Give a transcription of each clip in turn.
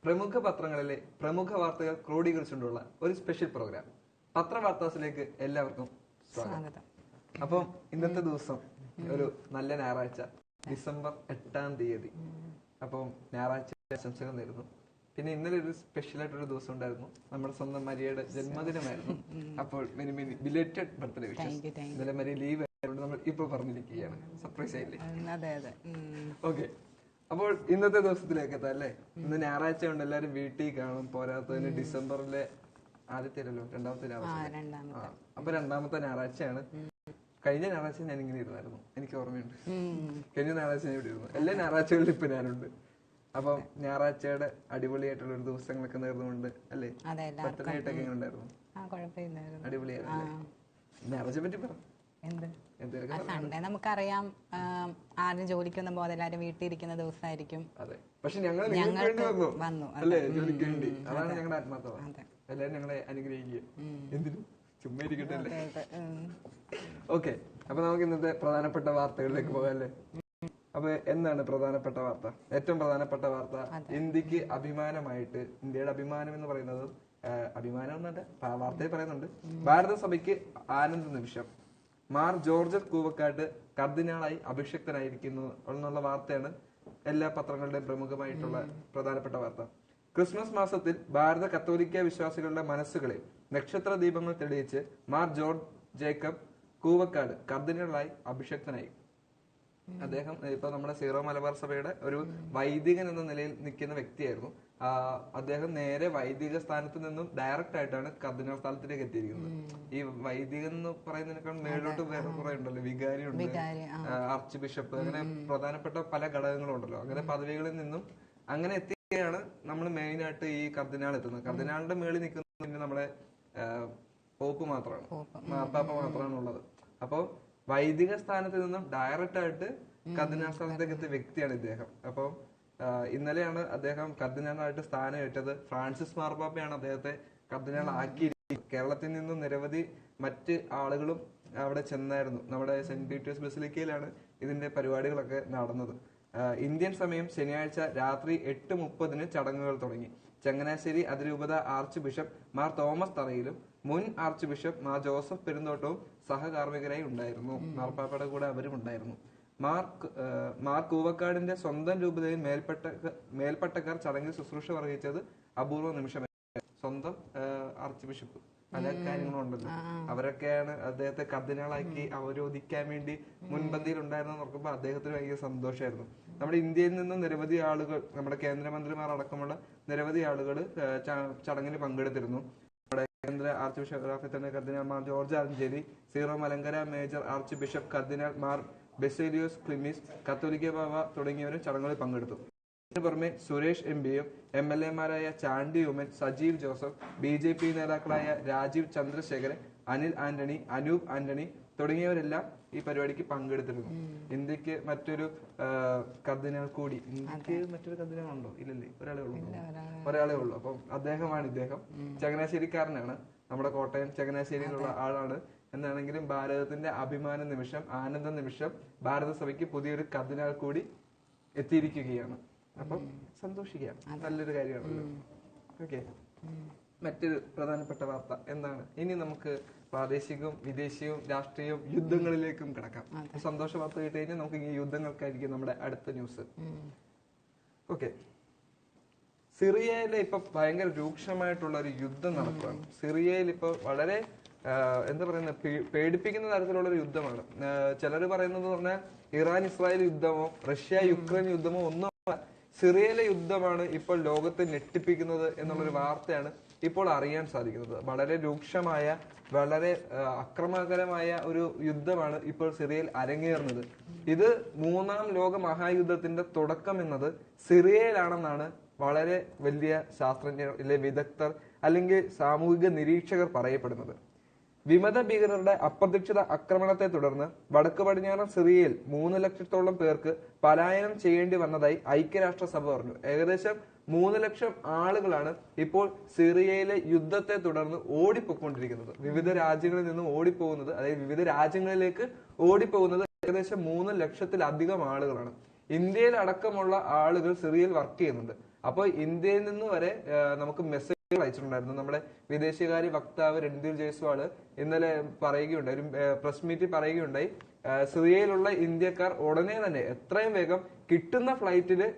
പ്രമുഖ പത്രങ്ങളിലെ പ്രമുഖ വാർത്തകൾ ക്രോഡീകരിച്ചുകൊണ്ടുള്ള ഒരു സ്പെഷ്യൽ പ്രോഗ്രാം പത്രവാർത്താസിലേക്ക് എല്ലാവർക്കും സ്വാഗതം. അപ്പം ഇന്നത്തെ ദിവസം ഒരു നല്ല ഞായറാഴ്ച, ഡിസംബർ 8-ാം തീയതി. അപ്പം ഞായറാഴ്ച ആശംസകൾ നേരുന്നു. പിന്നെ ഇന്നലെ ഒരു സ്പെഷ്യൽ ആയിട്ടൊരു ദിവസം ഉണ്ടായിരുന്നു, നമ്മുടെ സ്വന്തം മരിയയുടെ ജന്മദിനമായിരുന്നു. അപ്പോൾ മെനി ബിലേറ്റഡ് ബർത്ത്ഡേ വിഷസ്. ഇന്നലെ മരിയ ലീവ് ആയതുകൊണ്ട് നമ്മൾ ഇപ്പൊ പറഞ്ഞിരിക്കുകയാണ്. സർപ്രൈസ് ആയില്ലേ? ഓക്കെ, അപ്പോൾ ഇന്നത്തെ ദിവസത്തിലേക്ക് എത്താം അല്ലേ? ഇന്ന് ഞായറാഴ്ച കൊണ്ട് എല്ലാരും വീട്ടിൽ കാണും. പോരാത്തതിന് ഡിസംബറിലെ ആദ്യത്തെ രണ്ടാമത്തെ ഞായറാഴ്ച. അപ്പൊ രണ്ടാമത്തെ ഞായറാഴ്ചയാണ്. കഴിഞ്ഞ ഞായറാഴ്ച ഞാൻ ഇങ്ങനെ ഇരുന്നായിരുന്നു, എനിക്ക് ഓർമ്മയുണ്ട്. കഴിഞ്ഞ ഞായറാഴ്ച ഞാൻ ഇവിടെ ഇരുന്നു. എല്ലാ ഞായറാഴ്ചകളിലും ഇപ്പൊ ഞാനുണ്ട്. അപ്പം ഞായറാഴ്ചയുടെ അടിപൊളിയായിട്ടുള്ള ഒരു ദിവസങ്ങളൊക്കെ നേർന്നുകൊണ്ട് അല്ലേ? ബർത്ത്ഡേ ആയിട്ടൊക്കെ എങ്ങനെ ഉണ്ടായിരുന്നു? അടിപൊളിയായിരുന്നു. ഞായറാഴ്ച പറ്റി പറ. സൺഡേ നമുക്കറിയാം, ആരും ജോലിക്കൊന്നും പോകാതെ എല്ലാരും വീട്ടിലിരിക്കുന്ന ദിവസമായിരിക്കും. അതെ, പക്ഷെ ഞങ്ങൾ വന്നു അല്ലേ ജോലിക്ക് വേണ്ടി. അതാണ് ഞങ്ങളുടെ ആത്മാർത്ഥത. എല്ലാരും ഞങ്ങളെ അനുഗ്രഹിക്കുക. എന്തിനും ചുമ്മാ ഇരിക്കട്ടെ അല്ലേ? ഓക്കെ, അപ്പൊ നമുക്ക് ഇന്നത്തെ പ്രധാനപ്പെട്ട വാർത്തകളിലേക്ക് പോകാം അല്ലേ? അപ്പൊ എന്താണ് പ്രധാനപ്പെട്ട വാർത്ത? ഏറ്റവും പ്രധാനപ്പെട്ട വാർത്ത, ഇന്ത്യക്ക് അഭിമാനമായിട്ട്, ഇന്ത്യയുടെ അഭിമാനം എന്ന് പറയുന്നത്, അഭിമാനം എന്നല്ല വാർത്തയിൽ പറയുന്നുണ്ട്, ഭാരതസഭയ്ക്ക് ആനന്ദ നിമിഷം. മാർ ജോർജ് കൂവക്കാട്ട് കർദിനാളായി അഭിഷിക്തനായിരിക്കുന്നു എന്നുള്ള വാർത്തയാണ് എല്ലാ പത്രങ്ങളുടെയും പ്രമുഖമായിട്ടുള്ള പ്രധാനപ്പെട്ട വാർത്ത. ക്രിസ്മസ് മാസത്തിൽ ഭാരത കത്തോലിക്ക വിശ്വാസികളുടെ മനസ്സുകളിൽ നക്ഷത്ര ദീപങ്ങൾ തെളിയിച്ച് മാർ ജോർജ് ജേക്കബ് കൂവക്കാട് കർദിനാളായി അഭിഷിക്തനായി. അദ്ദേഹം ഇപ്പൊ നമ്മുടെ സീറോ മലബാർ സഭയുടെ ഒരു വൈദികൻ എന്ന നിലയിൽ നിൽക്കുന്ന വ്യക്തിയായിരുന്നു. അദ്ദേഹം നേരെ വൈദിക സ്ഥാനത്ത് നിന്നും ഡയറക്റ്റ് ആയിട്ടാണ് കർദിനാൾ സ്ഥാനത്തിലേക്ക് എത്തിയിരിക്കുന്നത്. ഈ വൈദികൻ എന്ന് പറയുന്നതിനേക്കാൾ മേലോട്ട് വേറെ കുറെ ഉണ്ടല്ലോ, വികാരി ഉണ്ട്, ആർച്ച് ബിഷപ്പ്, അങ്ങനെ പ്രധാനപ്പെട്ട പല ഘടകങ്ങളും ഉണ്ടല്ലോ. അങ്ങനെ പദവികളിൽ നിന്നും അങ്ങനെ എത്തിയാണ് നമ്മൾ മെയിൻ ആയിട്ട് ഈ കർദിനാൾ എത്തുന്നത്. കർദിനാളിന്റെ മേളിൽ നിൽക്കുന്നത് നമ്മുടെ പോപ്പ് മാത്രമാണ്, മാർപ്പാപ്പ മാത്രമാണ് ഉള്ളത്. അപ്പൊ വൈദിക സ്ഥാനത്ത് നിന്നും ഡയറക്റ്റ് ആയിട്ട് കർദിനാൾ സ്ഥാനത്തേക്ക് എത്തിയ വ്യക്തിയാണ് ഇദ്ദേഹം. അപ്പൊ ഇന്നലെയാണ് അദ്ദേഹം കർദിനാളായിട്ട് സ്ഥാനമേറ്റത്. ഫ്രാൻസിസ് മാർപ്പാപ്പയാണ് അദ്ദേഹത്തെ കർദിനാൾ ആക്കിയിരിക്കുന്നത്. കേരളത്തിൽ നിന്നും നിരവധി മറ്റ് ആളുകളും അവിടെ ചെന്നായിരുന്നു. നമ്മുടെ സെന്റ് പീറ്റേഴ്സ് ബസിലിക്കയിലാണ് ഇതിന്റെ പരിപാടികളൊക്കെ നടന്നത്. ഇന്ത്യൻ സമയം ശനിയാഴ്ച രാത്രി 8:30 ചടങ്ങുകൾ തുടങ്ങി. ചങ്ങനാശ്ശേരി അതിരൂപത ആർച്ച് ബിഷപ്പ് മാർ തോമസ് തറയിലും മുൻ ആർച്ച് ബിഷപ്പ് മാർ ജോസഫ് പെരുന്തോട്ടവും സഹകാർമ്മികരായി ഉണ്ടായിരുന്നു. മാർപ്പാപ്പയുടെ കൂടെ അവരും ഉണ്ടായിരുന്നു. മാർ കൂവക്കാടിന്റെ സ്വന്തം രൂപതയിൽ മേൽപ്പട്ടക്കാർ ചടങ്ങിൽ ശുശ്രൂഷ വഹിച്ചത് അപൂർവ നിമിഷമായിരുന്നു. സ്വന്തം ആർച്ച് ബിഷപ്പ്, പല കാര്യങ്ങളും ഉണ്ടല്ലോ, അവരൊക്കെയാണ് അദ്ദേഹത്തെ കർദിനാളാക്കി അവരോധിക്കാൻ വേണ്ടി മുൻപന്തിയിൽ ഉണ്ടായിരുന്നു നോക്കുമ്പോൾ അദ്ദേഹത്തിന് ഭയങ്കര സന്തോഷമായിരുന്നു. നമ്മുടെ ഇന്ത്യയിൽ നിന്നും നിരവധി ആളുകൾ, നമ്മുടെ കേന്ദ്രമന്ത്രിമാർ അടക്കമുള്ള നിരവധി ആളുകൾ ചടങ്ങിൽ പങ്കെടുത്തിരുന്നു. നമ്മുടെ കേന്ദ്ര archbishop cardinal Mar George Alencherry, Syro Malankara major archbishop cardinal Mar Baselios Cleemis, Catholicos Bava തുടങ്ങിയവരും ചടങ്ങുകളിൽ പങ്കെടുത്തു. ഇതിനു പുറമെ സുരേഷ് എംപിയും MLA-മാരായ ചാണ്ടി ഉമ്മൻ, സജീവ് ജോസഫ്, BJP നേതാക്കളായ രാജീവ് ചന്ദ്രശേഖരൻ, അനിൽ ആന്റണി, അനൂപ് ആന്റണി തുടങ്ങിയവരെല്ലാം ഈ പരിപാടിക്ക് പങ്കെടുത്തിരുന്നു. ഇന്ത്യക്ക് മറ്റൊരു കർദിനാൾ കൂടി, ഇന്ത്യക്ക് മറ്റൊരു കർദിനാൾ ഉണ്ടോ? ഇല്ലല്ലേ, ഒരാളേ ഉള്ളൂ. അപ്പം അദ്ദേഹമാണ്. ഇദ്ദേഹം ചങ്ങനാശ്ശേരിക്കാരനാണ്, നമ്മുടെ കോട്ടയം ചങ്ങനാശ്ശേരിയിലുള്ള ആളാണ്. എന്നാണെങ്കിലും ഭാരതത്തിന്റെ അഭിമാന നിമിഷം, ആനന്ദ നിമിഷം, ഭാരതസഭയ്ക്ക് പുതിയൊരു കർദിനാൾ കൂടി എത്തിയിരിക്കുകയാണ്. അപ്പം സന്തോഷിക്കാം, നല്ലൊരു കാര്യമാണല്ലോ. ഓക്കെ, മറ്റൊരു പ്രധാനപ്പെട്ട വാർത്ത എന്താണ്? ഇനി നമുക്ക് പ്രാദേശികവും വിദേശീയവും രാഷ്ട്രീയവും യുദ്ധങ്ങളിലേക്കും കിടക്കാം. സന്തോഷ വാർത്ത കേട്ട് കഴിഞ്ഞാൽ നമുക്ക് ഈ യുദ്ധങ്ങൾക്കായിരിക്കും നമ്മുടെ അടുത്ത ന്യൂസ്. ഓക്കെ, സിറിയയിലെ ഇപ്പൊ ഭയങ്കര രൂക്ഷമായിട്ടുള്ള ഒരു യുദ്ധം നടക്കുകയാണ്. സിറിയയിൽ ഇപ്പൊ വളരെ എന്താ പറയുന്നത്, പേടിപ്പിക്കുന്ന തരത്തിലുള്ള ഒരു യുദ്ധമാണ്. ചിലർ പറയുന്നത് പറഞ്ഞാൽ ഇറാൻ ഇസ്രായേൽ യുദ്ധമോ റഷ്യ യുക്രൈൻ യുദ്ധമോ ഒന്നും, സിറിയയിലെ യുദ്ധമാണ് ഇപ്പോൾ ലോകത്തെ ഞെട്ടിപ്പിക്കുന്നത് എന്നുള്ളൊരു വാർത്തയാണ് ഇപ്പോൾ അറിയാൻ സാധിക്കുന്നത്. വളരെ രൂക്ഷമായ, വളരെ അക്രമകരമായ ഒരു യുദ്ധമാണ് ഇപ്പോൾ സിറിയയിൽ അരങ്ങേറുന്നത്. ഇത് 3-ാം ലോക മഹായുദ്ധത്തിന്റെ തുടക്കം എന്നത് സിറിയയിലാണെന്നാണ് വളരെ വലിയ ശാസ്ത്രജ്ഞർ, വിദഗ്ധർ അല്ലെങ്കിൽ സാമൂഹിക നിരീക്ഷകർ പറയപ്പെടുന്നത്. വിമത ഭീകരരുടെ അപ്രതീക്ഷിത ആക്രമണത്തെ തുടർന്ന് വടക്ക് പടിഞ്ഞാറൻ സിറിയയിൽ 3 ലക്ഷത്തോളം പേർക്ക് പലായനം ചെയ്യേണ്ടി വന്നതായി ഐക്യരാഷ്ട്രസഭ പറഞ്ഞു. ഏകദേശം 3 ലക്ഷം ആളുകളാണ് ഇപ്പോൾ സിറിയയിലെ യുദ്ധത്തെ തുടർന്ന് ഓടിപ്പോയിക്കൊണ്ടിരിക്കുന്നത്. വിവിധ രാജ്യങ്ങളിൽ നിന്നും ഓടിപ്പോകുന്നത്, അതായത് വിവിധ രാജ്യങ്ങളിലേക്ക് ഓടിപ്പോകുന്നത് ഏകദേശം 3 ലക്ഷത്തിലധികം ആളുകളാണ്. ഇന്ത്യയിൽ അടക്കമുള്ള ആളുകൾ സിറിയയിൽ വർക്ക് ചെയ്യുന്നുണ്ട്. അപ്പൊ ഇന്ത്യയിൽ നിന്ന് വരെ നമുക്ക് മെസ്സേജുകൾ അയച്ചിട്ടുണ്ടായിരുന്നു. നമ്മുടെ വിദേശകാര്യ വക്താവ് രൺധീർ ജയ്സ്വാള് ഇന്നലെ പറയുകയുണ്ടായി, ഒരു പ്രസ് മീറ്റിൽ പറയുകയുണ്ടായി, സിറിയയിലുള്ള ഇന്ത്യക്കാർ ഉടനെ തന്നെ എത്രയും വേഗം കിട്ടുന്ന ഫ്ലൈറ്റില്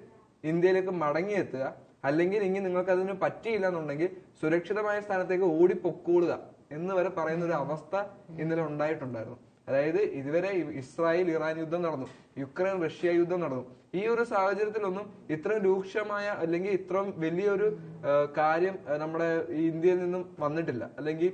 ഇന്ത്യയിലേക്ക് മടങ്ങിയെത്തുക, അല്ലെങ്കിൽ ഇനി നിങ്ങൾക്ക് അതിന് പറ്റിയില്ല എന്നുണ്ടെങ്കിൽ സുരക്ഷിതമായ സ്ഥാനത്തേക്ക് ഓടിപ്പൊക്കോളുക എന്ന് വരെ പറയുന്ന ഒരു അവസ്ഥ ഇന്നലെ ഉണ്ടായിട്ടുണ്ടായിരുന്നു. അതായത് ഇതുവരെ ഇസ്രായേൽ ഇറാൻ യുദ്ധം നടന്നു, യുക്രൈൻ റഷ്യ യുദ്ധം നടന്നു. ഈ ഒരു സാഹചര്യത്തിലൊന്നും ഇത്രയും രൂക്ഷമായ അല്ലെങ്കിൽ ഇത്രയും വലിയൊരു കാര്യം നമ്മുടെ ഇന്ത്യയിൽ നിന്നും വന്നിട്ടില്ല. അല്ലെങ്കിൽ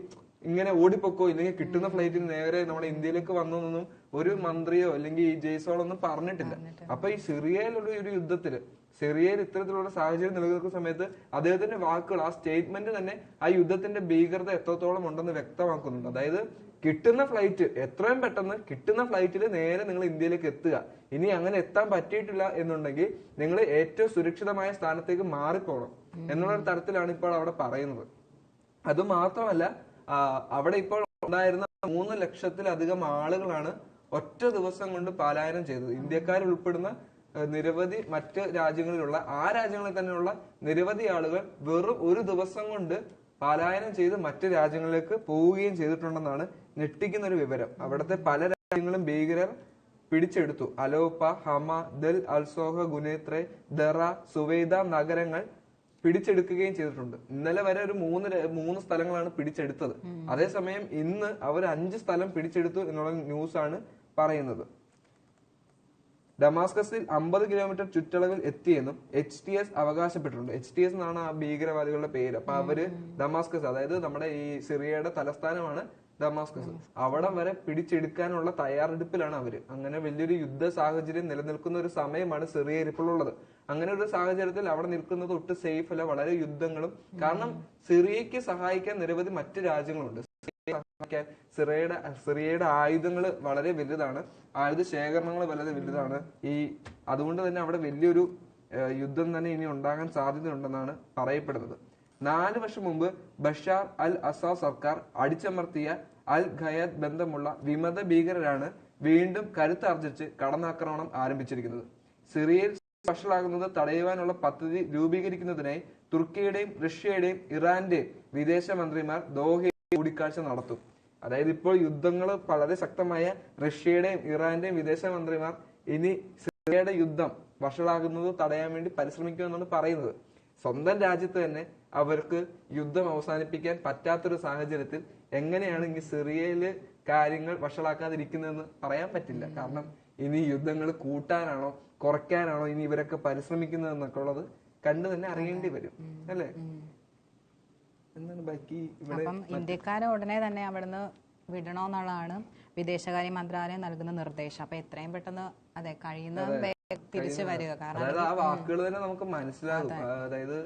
ഇങ്ങനെ ഓടിപ്പൊക്കോ ഇല്ലെങ്കിൽ കിട്ടുന്ന ഫ്ലൈറ്റിൽ നേരെ നമ്മുടെ ഇന്ത്യയിലേക്ക് വന്നൊന്നും ഒരു മന്ത്രിയോ അല്ലെങ്കിൽ ഈ ജയ്സ്വാളൊന്നും പറഞ്ഞിട്ടില്ല. അപ്പൊ ഈ സിറിയയിലുള്ള ഒരു യുദ്ധത്തില്, സിറിയയിൽ ഇത്തരത്തിലുള്ള സാഹചര്യം നിലനിൽക്കുന്ന സമയത്ത് അദ്ദേഹത്തിന്റെ വാക്കുകൾ, ആ സ്റ്റേറ്റ്മെന്റ് തന്നെ ആ യുദ്ധത്തിന്റെ ഭീകരത എത്രത്തോളം ഉണ്ടെന്ന് വ്യക്തമാക്കുന്നുണ്ട്. അതായത് കിട്ടുന്ന ഫ്ലൈറ്റ് എത്രയും പെട്ടെന്ന് കിട്ടുന്ന ഫ്ലൈറ്റിൽ നേരെ നിങ്ങൾ ഇന്ത്യയിലേക്ക് എത്തുക. ഇനി അങ്ങനെ എത്താൻ പറ്റിയിട്ടില്ല എന്നുണ്ടെങ്കിൽ നിങ്ങൾ ഏറ്റവും സുരക്ഷിതമായ സ്ഥാനത്തേക്ക് മാറിപ്പോകണം എന്നുള്ള തരത്തിലാണ് ഇപ്പോൾ അവിടെ പറയുന്നത്. അതുമാത്രമല്ല, അവിടെ ഇപ്പോൾ ഉണ്ടായിരുന്ന 3 ലക്ഷത്തിലധികം ആളുകളാണ് ഒറ്റ ദിവസം കൊണ്ട് പലായനം ചെയ്തത്. ഇന്ത്യക്കാരുൾപ്പെടുന്ന നിരവധി മറ്റ് രാജ്യങ്ങളിലുള്ള, ആ രാജ്യങ്ങളിൽ തന്നെയുള്ള നിരവധി ആളുകൾ വെറും ഒരു ദിവസം കൊണ്ട് പലായനം ചെയ്ത് മറ്റ് രാജ്യങ്ങളിലേക്ക് പോവുകയും ചെയ്തിട്ടുണ്ടെന്നാണ് ഞെട്ടിക്കുന്ന ഒരു വിവരം. അവിടുത്തെ പല രാജ്യങ്ങളും ഭീകരർ പിടിച്ചെടുത്തു. അലോപ്പ, ഹമ, ദൽ അൽസോഹ, ഗുനേത്രെ, ദറ, സുവൈദ നഗരങ്ങൾ പിടിച്ചെടുക്കുകയും ചെയ്തിട്ടുണ്ട്. ഇന്നലെ വരെ ഒരു 3 സ്ഥലങ്ങളാണ് പിടിച്ചെടുത്തത്. അതേസമയം ഇന്ന് അവർ 5 സ്ഥലം പിടിച്ചെടുത്തു എന്നുള്ള ന്യൂസാണ് പറയുന്നത്. ഡമാസ്കസിൽ 50 കിലോമീറ്റർ ചുറ്റളവിൽ എത്തിയെന്നും HTS അവകാശപ്പെട്ടിട്ടുണ്ട്. HTS എന്നാണ് ആ ഭീകരവാദികളുടെ പേര്. അപ്പൊ അവര് ഡമാസ്കസ്, അതായത് നമ്മുടെ ഈ സിറിയയുടെ തലസ്ഥാനമാണ് ഡമാസ്കസ്, അവിടം വരെ പിടിച്ചെടുക്കാനുള്ള തയ്യാറെടുപ്പിലാണ് അവര്. അങ്ങനെ വലിയൊരു യുദ്ധ സാഹചര്യം നിലനിൽക്കുന്ന ഒരു സമയമാണ് സിറിയയിൽ ഇപ്പോൾ ഉള്ളത്. അങ്ങനെ ഒരു സാഹചര്യത്തിൽ അവിടെ നിൽക്കുന്നത് ഒട്ടും സേഫ് അല്ല. വളരെ യുദ്ധങ്ങളും, കാരണം സിറിയയ്ക്ക് സഹായിക്കാൻ നിരവധി മറ്റ് രാജ്യങ്ങളുണ്ട്. സിറിയയുടെ ആയുധങ്ങൾ വളരെ വലുതാണ്, ആയുധ ശേഖരണങ്ങൾ വളരെ വലുതാണ്. അതുകൊണ്ട് തന്നെ അവിടെ വലിയൊരു യുദ്ധം തന്നെ ഇനി ഉണ്ടാകാൻ സാധ്യതയുണ്ടെന്നാണ് പറയപ്പെടുന്നത്. 4 വർഷം മുമ്പ് ബഷാർ അൽ അസാദ് സർക്കാർ അടിച്ചമർത്തിയ അൽ ഖയാദ് ബന്ധമുള്ള വിമത ഭീകരരാണ് വീണ്ടും കരുത്താർജിച്ച് കടന്നാക്രമണം ആരംഭിച്ചിരിക്കുന്നത്. സിറിയയിൽ വഷളാകുന്നത് തടയുവാനുള്ള പദ്ധതി രൂപീകരിക്കുന്നതിനായി തുർക്കിയുടെയും റഷ്യയുടെയും ഇറാന്റെയും വിദേശമന്ത്രിമാർ ദോഹയിൽ കൂടിക്കാഴ്ച നടത്തും. അതായത് ഇപ്പോൾ യുദ്ധങ്ങൾ വളരെ ശക്തമായ റഷ്യയുടെയും ഇറാന്റെയും വിദേശമന്ത്രിമാർ ഇനി സിറിയയുടെ യുദ്ധം വഷളാകുന്നത് തടയാൻ വേണ്ടി പരിശ്രമിക്കുമെന്നാണ് പറയുന്നത്. സ്വന്തം രാജ്യത്ത് തന്നെ അവർക്ക് യുദ്ധം അവസാനിപ്പിക്കാൻ പറ്റാത്തൊരു സാഹചര്യത്തിൽ എങ്ങനെയാണ് ഇനി സിറിയയില് കാര്യങ്ങൾ വഷളാക്കാതിരിക്കുന്നതെന്ന് പറയാൻ പറ്റില്ല. കാരണം ഇനി യുദ്ധങ്ങൾ കൂട്ടാനാണോ കുറയ്ക്കാനാണോ ഇനി ഇവരൊക്കെ പരിശ്രമിക്കുന്നതെന്നൊക്കെ ഉള്ളത് കണ്ടു തന്നെ അറിയേണ്ടി വരും, അല്ലേ? എന്താണ് ബാക്കി ഇവിടെ? ഇന്ത്യക്കാരെ ഉടനെ തന്നെ അവിടുന്ന് വിടണമെന്നുള്ളതാണ് വിദേശകാര്യ മന്ത്രാലയം നൽകുന്ന നിർദ്ദേശം. അപ്പൊ എത്രയും പെട്ടെന്ന് കഴിയുന്ന തിരിച്ചു വരിക. കാരണം ആ വാക്കുകൾ തന്നെ നമുക്ക് മനസ്സിലാകും. അതായത്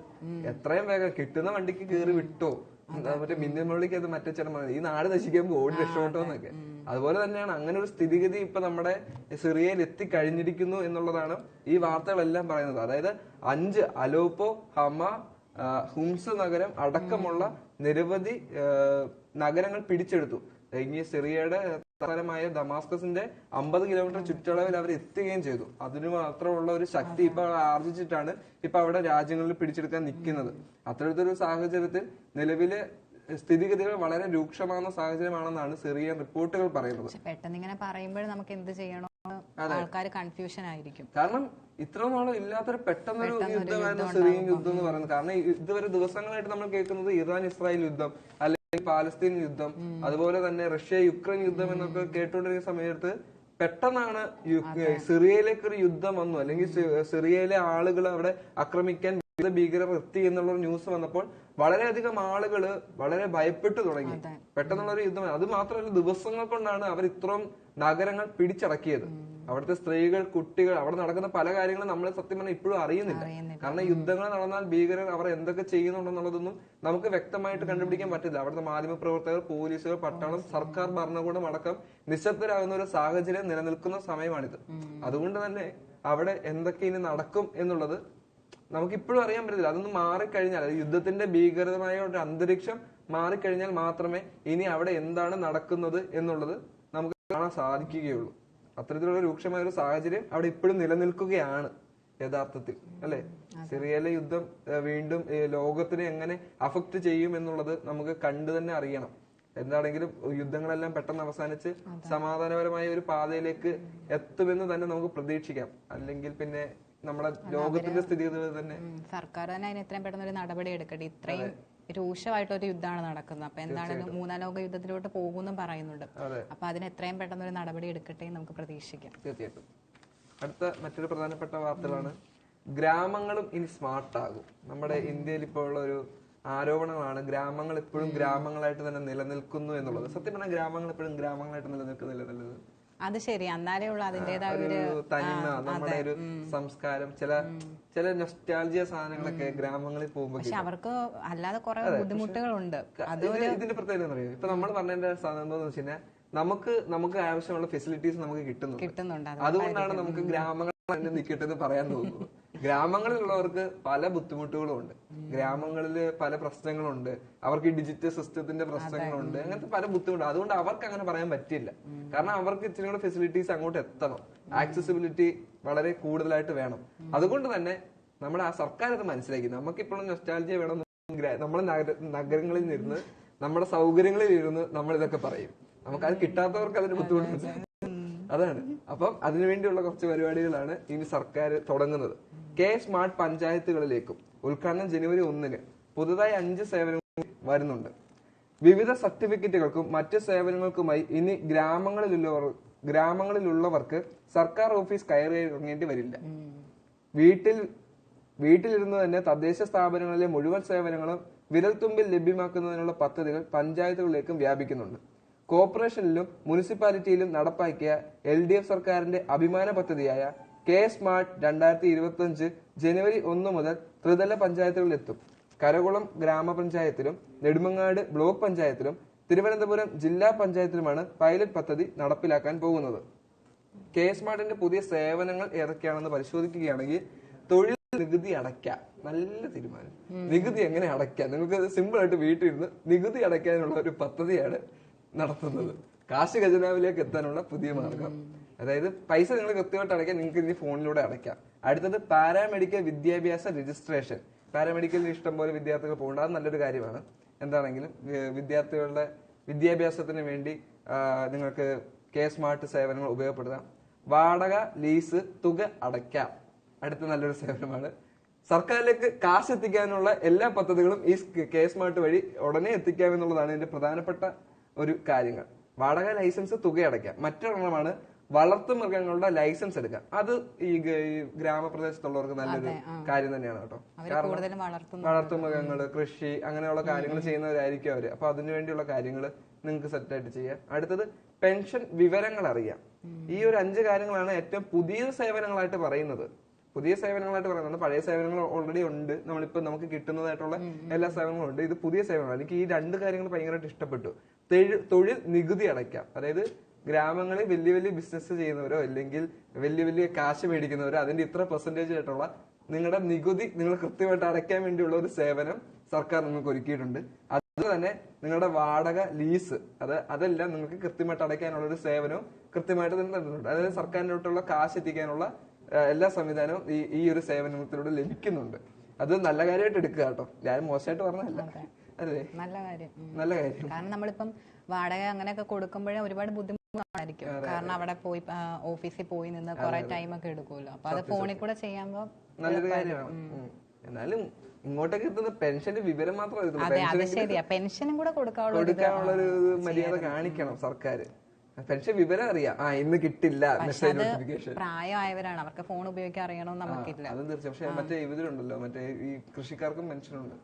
എത്രയും വേഗം കിട്ടുന്ന വണ്ടിക്ക് കയറി വിട്ടോ, മറ്റേ മിന്നൽമൊഴിക്ക് അത് മറ്റേ ചേട്ടൻ ഈ നാട് നശിക്കുമ്പോൾ ഓടി രക്ഷപ്പെട്ടോ എന്നൊക്കെ. അതുപോലെ തന്നെയാണ് അങ്ങനെ ഒരു സ്ഥിതിഗതി ഇപ്പൊ നമ്മുടെ സിറിയയിൽ എത്തിക്കഴിഞ്ഞിരിക്കുന്നു എന്നുള്ളതാണ് ഈ വാർത്തകളെല്ലാം പറയുന്നത്. അതായത് 5 അലോപ്പോ, ഹമ, ഹുംസ് നഗരം അടക്കമുള്ള നിരവധി നഗരങ്ങൾ പിടിച്ചെടുത്തു. ഇനി സിറിയയുടെ തലസ്ഥാനമായ ദമാസ്കസിന്റെ 50 കിലോമീറ്റർ ചുറ്റളവിൽ അവർ എത്തുകയും ചെയ്തു. അതിന് മാത്രമുള്ള ഒരു ശക്തി ഇപ്പൊ ആർജിച്ചിട്ടാണ് ഇപ്പൊ അവിടെ രാജ്യങ്ങളിൽ പിടിച്ചെടുക്കാൻ നിൽക്കുന്നത്. അത്തരത്തിലൊരു സാഹചര്യത്തിൽ നിലവിലെ സ്ഥിതിഗതികൾ വളരെ രൂക്ഷമാകുന്ന സാഹചര്യമാണെന്നാണ് സിറിയൻ റിപ്പോർട്ടുകൾ പറയുന്നത്. പെട്ടെന്ന് ഇങ്ങനെ പറയുമ്പോൾ നമുക്ക് എന്ത് ചെയ്യണോ ആൾക്കാർ കൺഫ്യൂഷൻ ആയിരിക്കും. കാരണം ഇത്ര നാളും ഇല്ലാത്തൊരു പെട്ടെന്നൊരു യുദ്ധമായിരുന്നു സിറിയൻ യുദ്ധം എന്ന് പറയുന്നത്. കാരണം ഇതുവരെ ദിവസങ്ങളായിട്ട് നമ്മൾ കേൾക്കുന്നത് ഇറാൻ ഇസ്രായേൽ യുദ്ധം, അല്ലെങ്കിൽ പാലസ്തീൻ യുദ്ധം, അതുപോലെ തന്നെ റഷ്യ യുക്രൈൻ യുദ്ധം എന്നൊക്കെ കേട്ടുകൊണ്ടിരിക്കുന്ന സമയത്ത് പെട്ടെന്നാണ് സിറിയയിലേക്ക് ഒരു യുദ്ധം വന്നു, അല്ലെങ്കിൽ സിറിയയിലെ ആളുകൾ അവിടെ ആക്രമിക്കാൻ ഭീകരർ എത്തി എന്നുള്ള ന്യൂസ് വന്നപ്പോൾ വളരെയധികം ആളുകൾ വളരെ ഭയപ്പെട്ടു തുടങ്ങി. പെട്ടെന്നുള്ള ഒരു യുദ്ധം. അത് മാത്രമല്ല, ദിവസങ്ങൾ കൊണ്ടാണ് അവർ ഇത്രയും നഗരങ്ങൾ പിടിച്ചടക്കിയത്. അവിടുത്തെ സ്ത്രീകൾ, കുട്ടികൾ, അവിടെ നടക്കുന്ന പല കാര്യങ്ങളും നമ്മൾ സത്യം പറഞ്ഞാൽ ഇപ്പോഴും അറിയുന്നില്ല. കാരണം യുദ്ധങ്ങൾ നടന്നാൽ ഭീകരർ അവർ എന്തൊക്കെ ചെയ്യുന്നുണ്ടെന്നുള്ളതൊന്നും നമുക്ക് വ്യക്തമായിട്ട് കണ്ടുപിടിക്കാൻ പറ്റില്ല. അവിടുത്തെ മാധ്യമപ്രവർത്തകർ, പോലീസുകൾ, പട്ടാളം, സർക്കാർ ഭരണകൂടം അടക്കം നിശബ്ദരാകുന്ന ഒരു സാഹചര്യം നിലനിൽക്കുന്ന സമയമാണിത്. അതുകൊണ്ട് തന്നെ അവിടെ എന്തൊക്കെ ഇനി നടക്കും എന്നുള്ളത് നമുക്കിപ്പോഴും അറിയാൻ പറ്റില്ല. അതൊന്നും മാറിക്കഴിഞ്ഞാൽ, യുദ്ധത്തിന്റെ ഭീകരമായ ഒരു അന്തരീക്ഷം മാറിക്കഴിഞ്ഞാൽ മാത്രമേ ഇനി അവിടെ എന്താണ് നടക്കുന്നത് എന്നുള്ളത് നമുക്ക് കാണാൻ സാധിക്കുകയുള്ളൂ. അത്തരത്തിലുള്ള രൂക്ഷമായ ഒരു സാഹചര്യം അവിടെ ഇപ്പോഴും നിലനിൽക്കുകയാണ്. യഥാർത്ഥത്തിൽ അല്ലെ. സിറിയയിലെ യുദ്ധം വീണ്ടും ലോകത്തിനെ എങ്ങനെ അഫക്ട് ചെയ്യും എന്നുള്ളത് നമുക്ക് കണ്ടു തന്നെ അറിയണം. എന്താണെങ്കിലും യുദ്ധങ്ങളെല്ലാം പെട്ടെന്ന് അവസാനിച്ച് സമാധാനപരമായ ഒരു പാതയിലേക്ക് എത്തുമെന്ന് തന്നെ നമുക്ക് പ്രതീക്ഷിക്കാം. അല്ലെങ്കിൽ പിന്നെ നമ്മുടെ ലോകത്തിന്റെ സ്ഥിതി തന്നെ സർക്കാർ തന്നെ അതിന് എത്രയും പെട്ടെന്ന് ഒരു നടപടി എടുക്കട്ടെ. ഇത്രയും രൂക്ഷമായിട്ടൊരു യുദ്ധമാണ് നടക്കുന്നത്. അപ്പൊ എന്താണെങ്കിലും മൂന്നാം ലോക യുദ്ധത്തിലോട്ട് പോകുമെന്നും പറയുന്നുണ്ട്. അപ്പൊ അതിന് എത്രയും പെട്ടെന്ന് ഒരു നടപടി എടുക്കട്ടെ എന്ന് നമുക്ക് പ്രതീക്ഷിക്കാം. തീർച്ചയായിട്ടും. അടുത്ത മറ്റൊരു പ്രധാനപ്പെട്ട വാർത്തകളാണ് ഗ്രാമങ്ങളും ഇനി സ്മാർട്ട് ആകും. നമ്മുടെ ഇന്ത്യയിൽ ഇപ്പോൾ ഉള്ള ഒരു ആരോപണമാണ് ഗ്രാമങ്ങൾ എപ്പോഴും ഗ്രാമങ്ങളായിട്ട് തന്നെ നിലനിൽക്കുന്നു എന്നുള്ളത്. സത്യം പറഞ്ഞാൽ ഗ്രാമങ്ങൾ എപ്പോഴും ഗ്രാമങ്ങളായിട്ട് നിലനിൽക്കുന്നില്ല നല്ലത്. അത് ശരി, എന്നാലേ ഉള്ളൂ അതിന്റേതായ ഒരു തനിമ, നമ്മുടെ ഒരു സംസ്കാരം, ചില നൊസ്റ്റാൾജിയ സാധനങ്ങളൊക്കെ ഗ്രാമങ്ങളിൽ പോകുമ്പോൾ. പക്ഷെ അവർക്ക് അല്ലാതെ കുറെ ബുദ്ധിമുട്ടുകളുണ്ട്. ഇതിന്റെ പ്രത്യേകത അറിയാം. ഇപ്പൊ നമ്മൾ പറഞ്ഞതിന്റെ സാധനം എന്താന്ന് വെച്ച് കഴിഞ്ഞാൽ നമുക്ക് ആവശ്യമുള്ള ഫെസിലിറ്റീസ് നമുക്ക് കിട്ടുന്നുണ്ട്. അതുകൊണ്ടാണ് നമുക്ക് ഗ്രാമങ്ങൾ തന്നെ നിൽക്കട്ടെ എന്ന് പറയാൻ തോന്നുന്നത്. ഗ്രാമങ്ങളിലുള്ളവർക്ക് പല ബുദ്ധിമുട്ടുകളും ഉണ്ട്, ഗ്രാമങ്ങളിൽ പല പ്രശ്നങ്ങളുണ്ട്, അവർക്ക് ഈ ഡിജിറ്റൽ സിസ്റ്റത്തിന്റെ പ്രശ്നങ്ങളുണ്ട്, അങ്ങനത്തെ പല ബുദ്ധിമുട്ടുണ്ട്. അതുകൊണ്ട് അവർക്ക് അങ്ങനെ പറയാൻ പറ്റില്ല. കാരണം അവർക്ക് ഇച്ചിരി കൂടെ ഫെസിലിറ്റീസ് അങ്ങോട്ട് എത്തണം, ആക്സസിബിലിറ്റി വളരെ കൂടുതലായിട്ട് വേണം. അതുകൊണ്ട് തന്നെ നമ്മുടെ ആ സർക്കാർ അത് മനസ്സിലാക്കി. നമുക്കിപ്പോഴും നൊസ്റ്റാൾജിയ വേണം. നമ്മുടെ നഗരങ്ങളിൽ ഇരുന്ന് നമ്മുടെ സൗകര്യങ്ങളിൽ ഇരുന്ന് നമ്മൾ ഇതൊക്കെ പറയും. നമുക്കത് കിട്ടാത്തവർക്ക് അതിന് ബുദ്ധിമുട്ടുണ്ട്. അതാണ്. അപ്പം അതിനുവേണ്ടിയുള്ള കുറച്ച് പരിപാടികളാണ് ഇനി സർക്കാർ തുടങ്ങുന്നത്. സ്മാർട്ട് പഞ്ചായത്തുകളിലേക്കും ഉദ്ഘാടനം ജനുവരി 1-ന്. പുതുതായി 5 സേവനങ്ങൾ വരുന്നുണ്ട്. വിവിധ സർട്ടിഫിക്കറ്റുകൾക്കും മറ്റ് സേവനങ്ങൾക്കുമായി ഇനി ഗ്രാമങ്ങളിലുള്ളവർക്ക് സർക്കാർ ഓഫീസ് കയറി ഇറങ്ങേണ്ടി വരില്ല. വീട്ടിലിരുന്ന് തന്നെ തദ്ദേശ സ്ഥാപനങ്ങളിലെ മുഴുവൻ സേവനങ്ങളും വിരൽത്തുമ്പിൽ ലഭ്യമാക്കുന്നതിനുള്ള പദ്ധതികൾ പഞ്ചായത്തുകളിലേക്കും വ്യാപിക്കുന്നുണ്ട്. കോർപ്പറേഷനിലും മുനിസിപ്പാലിറ്റിയിലും നടപ്പാക്കിയ LDF സർക്കാരിന്റെ അഭിമാന പദ്ധതിയായ സ്മാർട്ട് 2025 ജനുവരി 1 മുതൽ ത്രിതല പഞ്ചായത്തുകളിലെത്തും. കരകുളം ഗ്രാമപഞ്ചായത്തിലും നെടുമങ്ങാട് ബ്ലോക്ക് പഞ്ചായത്തിലും തിരുവനന്തപുരം ജില്ലാ പഞ്ചായത്തിലുമാണ് പൈലറ്റ് പദ്ധതി നടപ്പിലാക്കാൻ പോകുന്നത്. സ്മാർട്ടിന്റെ പുതിയ സേവനങ്ങൾ ഏതൊക്കെയാണെന്ന് പരിശോധിക്കുകയാണെങ്കിൽ തൊഴിൽ നികുതി അടയ്ക്കാം. നല്ല തീരുമാനം. നികുതി എങ്ങനെ അടയ്ക്കാം? നിങ്ങൾക്ക് സിമ്പിൾ ആയിട്ട് വീട്ടിലിരുന്ന് നികുതി അടയ്ക്കാനുള്ള ഒരു പദ്ധതിയാണ് നടത്തുന്നത്. കാശ് ഖജനാവിലേക്ക് എത്താനുള്ള പുതിയ മാർഗം. അതായത് പൈസ നിങ്ങൾ കൃത്യമായിട്ട് അടയ്ക്കാൻ നിങ്ങൾക്ക് ഇനി ഫോണിലൂടെ അടയ്ക്കാം. അടുത്തത് പാരാമെഡിക്കൽ വിദ്യാഭ്യാസ രജിസ്ട്രേഷൻ. പാരാമെഡിക്കലിൽ ഇഷ്ടംപോലെ വിദ്യാർത്ഥികൾ പോകേണ്ട, അത് നല്ലൊരു കാര്യമാണ്. എന്താണെങ്കിലും വിദ്യാർത്ഥികളുടെ വിദ്യാഭ്യാസത്തിന് വേണ്ടി നിങ്ങൾക്ക് സ്മാർട്ട് സേവനങ്ങൾ ഉപയോഗപ്പെടുത്താം. വാടക ലീസ് തുക അടയ്ക്കാം. അടുത്ത നല്ലൊരു സേവനമാണ്. സർക്കാരിലേക്ക് കാശ് എത്തിക്കാനുള്ള എല്ലാ പദ്ധതികളും ഈ സ്മാർട്ട് വഴി ഉടനെ എത്തിക്കാമെന്നുള്ളതാണ് ഇതിന്റെ പ്രധാനപ്പെട്ട ഒരു കാര്യങ്ങൾ. വാടക ലൈസൻസ് തുക അടയ്ക്കാം. മറ്റൊരെണ്ണമാണ് വളർത്തുമൃഗങ്ങളുടെ ലൈസൻസ് എടുക്കാം. അത് ഈ ഗ്രാമപ്രദേശത്തുള്ളവർക്ക് നല്ലൊരു കാര്യം തന്നെയാണ് കേട്ടോ. കാരണം വളർത്തുമൃഗങ്ങള്, കൃഷി, അങ്ങനെയുള്ള കാര്യങ്ങൾ ചെയ്യുന്നവരായിരിക്കും അവര്. അപ്പൊ അതിനുവേണ്ടിയുള്ള കാര്യങ്ങൾ നിങ്ങൾക്ക് സെറ്റായിട്ട് ചെയ്യാം. അടുത്തത് പെൻഷൻ വിവരങ്ങൾ അറിയാം. ഈ ഒരു 5 കാര്യങ്ങളാണ് ഏറ്റവും പുതിയ സേവനങ്ങളായിട്ട് പറയുന്നത്. പഴയ സേവനങ്ങൾ ഓൾറെഡി ഉണ്ട്, നമുക്ക് കിട്ടുന്നതായിട്ടുള്ള എല്ലാ സേവനങ്ങളും ഉണ്ട്. ഇത് പുതിയ സേവനങ്ങളാണ്. എനിക്ക് ഈ 2 കാര്യങ്ങൾ ഭയങ്കരമായിട്ട് ഇഷ്ടപ്പെട്ടു. തൊഴിൽ നികുതി അടയ്ക്കാം. അതായത് ഗ്രാമങ്ങളിൽ വലിയ വലിയ ബിസിനസ് ചെയ്യുന്നവരോ അല്ലെങ്കിൽ വലിയ കാശ് മേടിക്കുന്നവരോ അതിന്റെ ഇത്ര പെർസെന്റേജ് ആയിട്ടുള്ള നിങ്ങളുടെ നികുതി നിങ്ങൾ കൃത്യമായിട്ട് അടയ്ക്കാൻ വേണ്ടിയുള്ള ഒരു സേവനം സർക്കാർ നിങ്ങൾക്ക് ഒരുക്കിയിട്ടുണ്ട്. അതുപോലെ തന്നെ നിങ്ങളുടെ വാടക ലീസ് അതെല്ലാം നിങ്ങൾക്ക് കൃത്യമായിട്ട് അടയ്ക്കാനുള്ള ഒരു സേവനവും കൃത്യമായിട്ട് തന്നെ തന്നിട്ടുണ്ട്. അതായത് സർക്കാരിനോട്ടുള്ള കാശ് എത്തിക്കാനുള്ള എല്ലാ സംവിധാനവും ഈ ഒരു സേവനത്തിലൂടെ ലഭിക്കുന്നുണ്ട്. അത് നല്ല കാര്യമായിട്ട് എടുക്കുക കേട്ടോ. ഞാൻ മോശമായിട്ട് പറഞ്ഞതല്ല. അല്ലേ? നല്ല കാര്യം. കാരണം നമ്മളിപ്പം വാടക അങ്ങനെയൊക്കെ കൊടുക്കുമ്പോഴേ ഒരുപാട് ബുദ്ധിമുട്ടായിരിക്കും. കാരണം അവിടെ പോയി ഓഫീസിൽ പോയി നിന്ന് കുറെ ടൈം ഒക്കെ എടുക്കുമല്ലോ. അപ്പൊ അത് ഫോണിൽ കൂടെ ചെയ്യുമ്പോ നല്ലൊരു കാര്യമാണ്. എന്നാലും ഇങ്ങോട്ടേക്ക് എത്തുന്ന പെൻഷന്റെ വിവരം മാത്രമേ പെൻഷനും കൂടെ കൊടുക്കാനുള്ള ഒരു മര്യാദ കാണിക്കണം സർക്കാർ. പെൻഷൻ വിവരം അറിയാം, ഇന്ന് കിട്ടില്ല മെസ്സേജ് നോട്ടിഫിക്കേഷൻ. പ്രായമായവരാണ്, അവർക്ക് ഫോൺ ഉപയോഗിക്കാൻ അറിയണമെന്ന് നമുക്കില്ല. അത് തീർച്ചയായും. പക്ഷെ മറ്റേ ഇതിലുണ്ടല്ലോ, മറ്റേ ഈ കൃഷിക്കാർക്കും പെൻഷനുണ്ട്,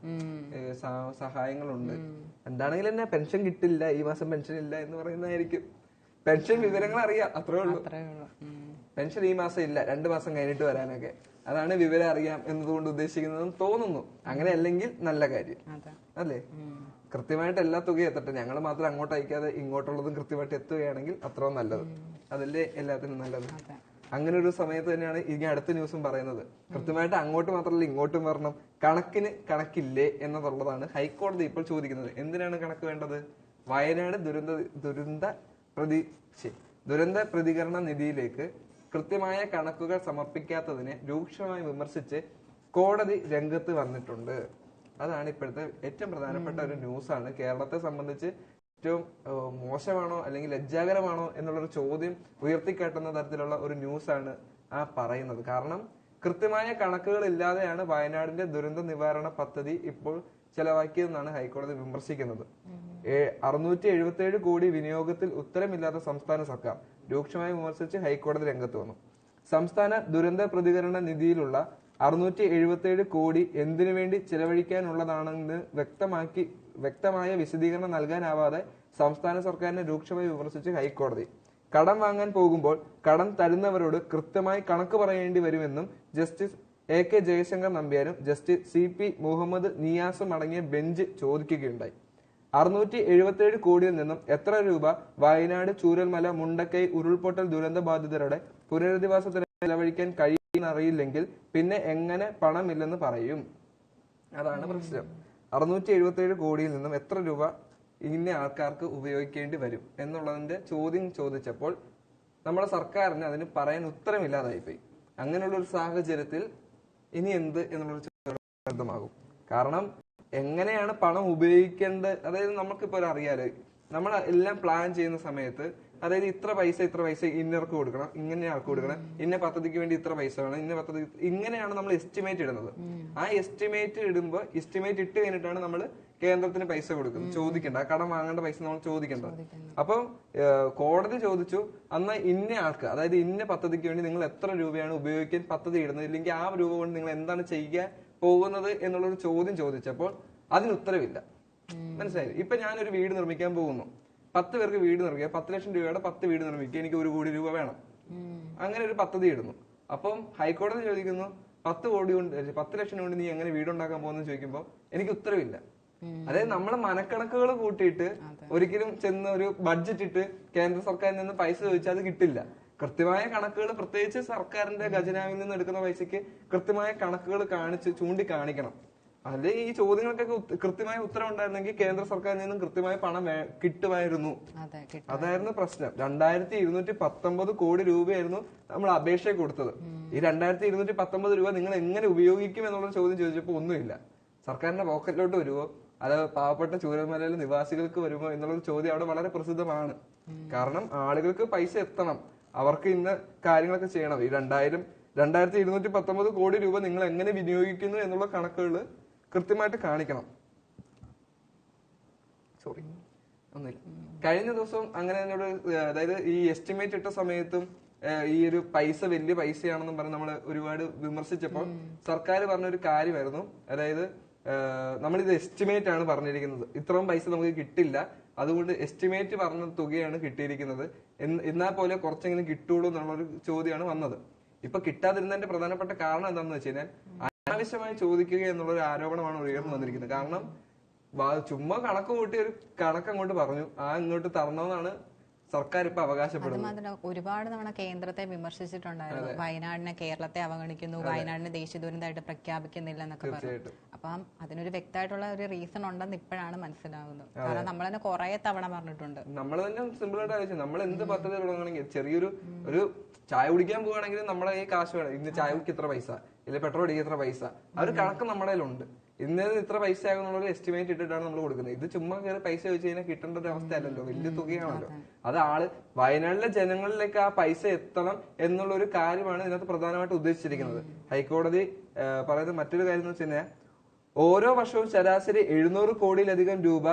സഹായങ്ങളുണ്ട്. എന്താണെങ്കിലും തന്നെ പെൻഷൻ കിട്ടില്ല, ഈ മാസം പെൻഷൻ ഇല്ല എന്ന് പറയുന്നതായിരിക്കും. പെൻഷൻ വിവരങ്ങൾ അറിയാം, അത്രേ ഉള്ളൂ. പെൻഷൻ ഈ മാസം ഇല്ല, 2 മാസം കഴിഞ്ഞിട്ട് വരാനൊക്കെ. അതാണ് വിവരം അറിയാം എന്നതുകൊണ്ട് ഉദ്ദേശിക്കുന്നതെന്ന് തോന്നുന്നു. അങ്ങനെ അല്ലെങ്കിൽ നല്ല കാര്യം അല്ലേ? കൃത്യമായിട്ട് എല്ലാ തുകയും എത്തട്ടെ. ഞങ്ങൾ മാത്രം അങ്ങോട്ട് അയക്കാതെ ഇങ്ങോട്ടുള്ളതും കൃത്യമായിട്ട് എത്തുകയാണെങ്കിൽ അത്രയും നല്ലത്. അതല്ലേ എല്ലാത്തിനും നല്ലത്. അങ്ങനെ ഒരു സമയത്ത് തന്നെയാണ് ഇനി അടുത്ത ന്യൂസും പറയുന്നത്. കൃത്യമായിട്ട് അങ്ങോട്ട് മാത്രമല്ല ഇങ്ങോട്ടും വരണം, കണക്കില്ലേ എന്നുള്ളതാണ് ഹൈക്കോടതി ഇപ്പോൾ ചോദിക്കുന്നത്. എന്തിനാണ് കണക്ക് വേണ്ടത്? വയനാട് ദുരന്ത പ്രതികരണ നിധിയിലേക്ക് കൃത്യമായ കണക്കുകൾ സമർപ്പിക്കാത്തതിനെ രൂക്ഷമായി വിമർശിച്ച് കോടതി രംഗത്ത് വന്നിട്ടുണ്ട്. അതാണ് ഇപ്പോഴത്തെ ഏറ്റവും പ്രധാനപ്പെട്ട ഒരു ന്യൂസാണ്. കേരളത്തെ സംബന്ധിച്ച് ഏറ്റവും മോശമാണോ അല്ലെങ്കിൽ ലജ്ജാകരമാണോ എന്നുള്ളൊരു ചോദ്യം ഉയർത്തിക്കാട്ടുന്ന തരത്തിലുള്ള ഒരു ന്യൂസാണ് ആ പറയുന്നത്. കാരണം കൃത്യമായ കണക്കുകൾ ഇല്ലാതെയാണ് വയനാടിന്റെ ദുരന്ത നിവാരണ പദ്ധതി ഇപ്പോൾ ചെലവാക്കിയതെന്നാണ് ഹൈക്കോടതി വിമർശിക്കുന്നത്. 677 കോടി വിനിയോഗത്തിൽ ഉത്തരമില്ലാത്ത സംസ്ഥാന സർക്കാർ രൂക്ഷമായി വിമർശിച്ച് ഹൈക്കോടതി രംഗത്ത് വന്നു. സംസ്ഥാന ദുരന്ത പ്രതികരണ നിധിയിലുള്ള 677 കോടി എന്തിനു വേണ്ടി ചെലവഴിക്കാനുള്ളതാണെന്ന് വ്യക്തമായ വിശദീകരണം നൽകാനാവാതെ സംസ്ഥാന സർക്കാരിനെ രൂക്ഷമായി വിമർശിച്ച് ഹൈക്കോടതി. കടം വാങ്ങാൻ പോകുമ്പോൾ കടം തരുന്നവരോട് കൃത്യമായി കണക്ക് പറയേണ്ടി വരുമെന്നും ജസ്റ്റിസ് AK ജയശങ്കർ നമ്പ്യാരും ജസ്റ്റിസ് CP മുഹമ്മദ് നിയാസും അടങ്ങിയ ബെഞ്ച് ചോദിക്കുകയുണ്ടായി. 677 കോടിയിൽ നിന്നും എത്ര രൂപ വയനാട് ചൂരൽമല മുണ്ടക്കൈ ഉരുൾപൊട്ടൽ ദുരന്ത ബാധിതരുടെ പുനരധിവാസത്തിന് ചെലവഴിക്കാൻ കഴിയുമെന്നറിയില്ലെങ്കിൽ പിന്നെ എങ്ങനെ പണമില്ലെന്ന് പറയും? അതാണ് പ്രശ്നം. 677 കോടിയിൽ നിന്നും എത്ര രൂപ ഇന്ന ആൾക്കാർക്ക് ഉപയോഗിക്കേണ്ടി വരും എന്നുള്ളതിന്റെ ചോദ്യം ചോദിച്ചപ്പോൾ നമ്മുടെ സർക്കാരിന് അതിന് പറയാൻ ഉത്തരമില്ലാതായിപ്പോയി. അങ്ങനെയുള്ള ഒരു സാഹചര്യത്തിൽ ഇനി എന്ത് എന്നുള്ളൊരു ചോദ്യമാകും. കാരണം എങ്ങനെയാണ് പണം ഉപയോഗിക്കേണ്ടത്? അതായത് നമുക്കിപ്പോ അറിയാലോ, നമ്മൾ എല്ലാം പ്ലാൻ ചെയ്യുന്ന സമയത്ത് അതായത് ഇത്ര പൈസ ഇന്നർക്ക് കൊടുക്കണം, ഇങ്ങനെ ആൾക്ക് കൊടുക്കണം, ഇന്ന പദ്ധതിക്ക് വേണ്ടി ഇത്ര പൈസ വേണം, ഇന്ന പദ്ധതി, ഇങ്ങനെയാണ് നമ്മൾ എസ്റ്റിമേറ്റ് ഇടുന്നത്. ആ എസ്റ്റിമേറ്റ് ഇടുമ്പോൾ എസ്റ്റിമേറ്റ് ഇട്ട് കഴിഞ്ഞിട്ടാണ് നമ്മൾ കേന്ദ്രത്തിന് പൈസ കൊടുക്കുന്നത്. ചോദിക്കേണ്ട, കടം വാങ്ങേണ്ട പൈസ നമ്മൾ ചോദിക്കേണ്ടത്. അപ്പം കോടതി ചോദിച്ചു, അന്ന് ഇന്ന ആൾക്ക് അതായത് ഇന്ന പദ്ധതിക്ക് വേണ്ടി നിങ്ങൾ എത്ര രൂപയാണ് ഉപയോഗിക്കാൻ പദ്ധതി ഇടുന്നത്, ഇല്ലെങ്കിൽ ആ രൂപ കൊണ്ട് നിങ്ങൾ എന്താണ് ചെയ്യാൻ പോകുന്നത് എന്നുള്ളൊരു ചോദ്യം ചോദിച്ചപ്പോൾ അതിന് ഉത്തരവില്ല. മനസ്സിലായി? ഇപ്പൊ ഞാനൊരു വീട് നിർമ്മിക്കാൻ പോകുന്നു, 10 പേർക്ക് വീട് നിർമ്മിക്കുക, 10 ലക്ഷം രൂപയുടെ 10 വീട് നിർമ്മിക്കുക, എനിക്ക് 1 കോടി രൂപ വേണം, അങ്ങനെ ഒരു പദ്ധതി ഇടുന്നു. അപ്പം ഹൈക്കോടതി ചോദിക്കുന്നു, 10 ലക്ഷം കൊണ്ട് നീ എങ്ങനെ വീടുണ്ടാക്കാൻ പോകുന്നു ചോദിക്കുമ്പോൾ എനിക്ക് ഉത്തരവില്ല. അതായത് നമ്മളെ മനക്കണക്കുകൾ കൂട്ടിയിട്ട് ഒരിക്കലും ചെന്ന് ഒരു ബഡ്ജറ്റ് ഇട്ട് കേന്ദ്ര സർക്കാരിൽ നിന്ന് പൈസ ചോദിച്ചാൽ അത് കിട്ടില്ല. കൃത്യമായ കണക്കുകൾ, പ്രത്യേകിച്ച് സർക്കാരിന്റെ ഖജനാവിൽ നിന്ന് എടുക്കുന്ന പൈസക്ക് കൃത്യമായ കണക്കുകൾ ചൂണ്ടിക്കാണിക്കണം. അല്ലെ ഈ ചോദ്യങ്ങൾക്കൊക്കെ കൃത്യമായ ഉത്തരം ഉണ്ടായിരുന്നെങ്കിൽ കേന്ദ്ര സർക്കാരിൽ നിന്നും കൃത്യമായ പണം കിട്ടുമായിരുന്നു. അതായിരുന്നു പ്രശ്നം. 2219 കോടി രൂപയായിരുന്നു നമ്മൾ അപേക്ഷ കൊടുത്തത്. ഈ 2219 രൂപ നിങ്ങൾ എങ്ങനെ ഉപയോഗിക്കും എന്നുള്ള ചോദ്യം ചോദിച്ചപ്പോൾ ഒന്നുമില്ല. സർക്കാരിന്റെ പോക്കറ്റിലോട്ട് വരുമോ, അത് പാവപ്പെട്ട ചൂരൽമലയിലെ നിവാസികൾക്ക് വരുമോ എന്നുള്ളൊരു ചോദ്യം അവിടെ വളരെ പ്രസിദ്ധമാണ്. കാരണം ആളുകൾക്ക് പൈസ എത്തണം, അവർക്ക് ഇന്ന കാര്യങ്ങളൊക്കെ ചെയ്യണം. ഈ 2219 കോടി രൂപ നിങ്ങൾ എങ്ങനെ വിനിയോഗിക്കുന്നു എന്നുള്ള കണക്കുകൾ കൃത്യമായിട്ട് കാണിക്കണം. ഒന്നുമില്ല. കഴിഞ്ഞ ദിവസം അങ്ങനെ എന്നോട്, അതായത് ഈ എസ്റ്റിമേറ്റ് ഇട്ട സമയത്തും ഈ ഒരു പൈസ വലിയ പൈസയാണെന്നും പറഞ്ഞ് നമ്മൾ ഒരുപാട് വിമർശിച്ചപ്പോൾ സർക്കാർ പറഞ്ഞൊരു കാര്യമായിരുന്നു, അതായത് നമ്മളിത് എസ്റ്റിമേറ്റ് ആണ് പറഞ്ഞിരിക്കുന്നത്, ഇത്രയും പൈസ നമുക്ക് കിട്ടില്ല, അതുകൊണ്ട് എസ്റ്റിമേറ്റ് പറഞ്ഞ തുകയാണ് കിട്ടിയിരിക്കുന്നത്, എന്നാൽ പോലെ കുറച്ചെങ്കിലും കിട്ടുള്ളൂ എന്നുള്ളൊരു ചോദ്യമാണ് വന്നത്. ഇപ്പൊ കിട്ടാതിരുന്നതിന്റെ പ്രധാനപ്പെട്ട കാരണം എന്താണെന്ന് വെച്ച് കഴിഞ്ഞാൽ അനാവശ്യമായി ചോദിക്കുക എന്നുള്ള ഒരു ആരോപണമാണ് ഉയർന്നു വന്നിരിക്കുന്നത്. കാരണം ചുമ്മാ കണക്ക് കൂട്ടി ഒരു കണക്ക് അങ്ങോട്ട് പറഞ്ഞു, ഇങ്ങോട്ട് തരണമെന്നാണ് സർക്കാർ ഇപ്പൊ അവകാശപ്പെടുന്നത്. ഒരുപാട് തവണ കേന്ദ്രത്തെ വിമർശിച്ചിട്ടുണ്ടായിരുന്നു, വയനാടിനെ കേരളത്തെ അവഗണിക്കുന്നു, വയനാടിനെ ദേശീയ ദുരന്തമായിട്ട് പ്രഖ്യാപിക്കുന്നില്ല എന്നൊക്കെ പറഞ്ഞു. അപ്പം അതിനൊരു വ്യക്തമായിട്ടുള്ള ഒരു റീസൺ ഉണ്ടെന്ന് ഇപ്പോഴാണ് മനസ്സിലാവുന്നത്. കാരണം നമ്മൾ തന്നെ കുറെ തവണ പറഞ്ഞിട്ടുണ്ട്. നമ്മൾ തന്നെ സിമ്പിൾ ആയിട്ട് ആലോചിച്ചു, നമ്മൾ എന്ത് പദ്ധതി തുടങ്ങണമെങ്കിൽ ചെറിയൊരു ചായ കുടിക്കാൻ പോവുകയാണെങ്കിൽ നമ്മളെ ഈ കാശ് വേണം, ഇന്ന് ചായക്ക് ഇത്ര പൈസ, ഇല്ല പെട്രോൾ അടിക്ക് ഇത്ര പൈസ, ആ ഒരു കണക്ക് നമ്മുടെ കയ്യിലുണ്ട്. ഇന്നത് ഇത്ര പൈസ ആകുന്നുള്ള എസ്റ്റിമേറ്റ് ഇട്ടിട്ടാണ് നമ്മൾ കൊടുക്കുന്നത്. ഇത് ചുമ്മാ കയറി പൈസ ചോദിച്ചു കഴിഞ്ഞാൽ കിട്ടേണ്ട ഒരു അവസ്ഥയല്ലല്ലോ, വലിയ തുകയാണല്ലോ. അത് വയനാട്ടിലെ ജനങ്ങളിലേക്ക് ആ പൈസ എത്തണം എന്നുള്ള ഒരു കാര്യമാണ് ഇതിനകത്ത് പ്രധാനമായിട്ട് ഉദ്ദേശിച്ചിരിക്കുന്നത്. ഹൈക്കോടതി പറയുന്ന മറ്റൊരു കാര്യം എന്ന് വെച്ച് കഴിഞ്ഞാൽ ഓരോ വർഷവും ശരാശരി 700 കോടിയിലധികം രൂപ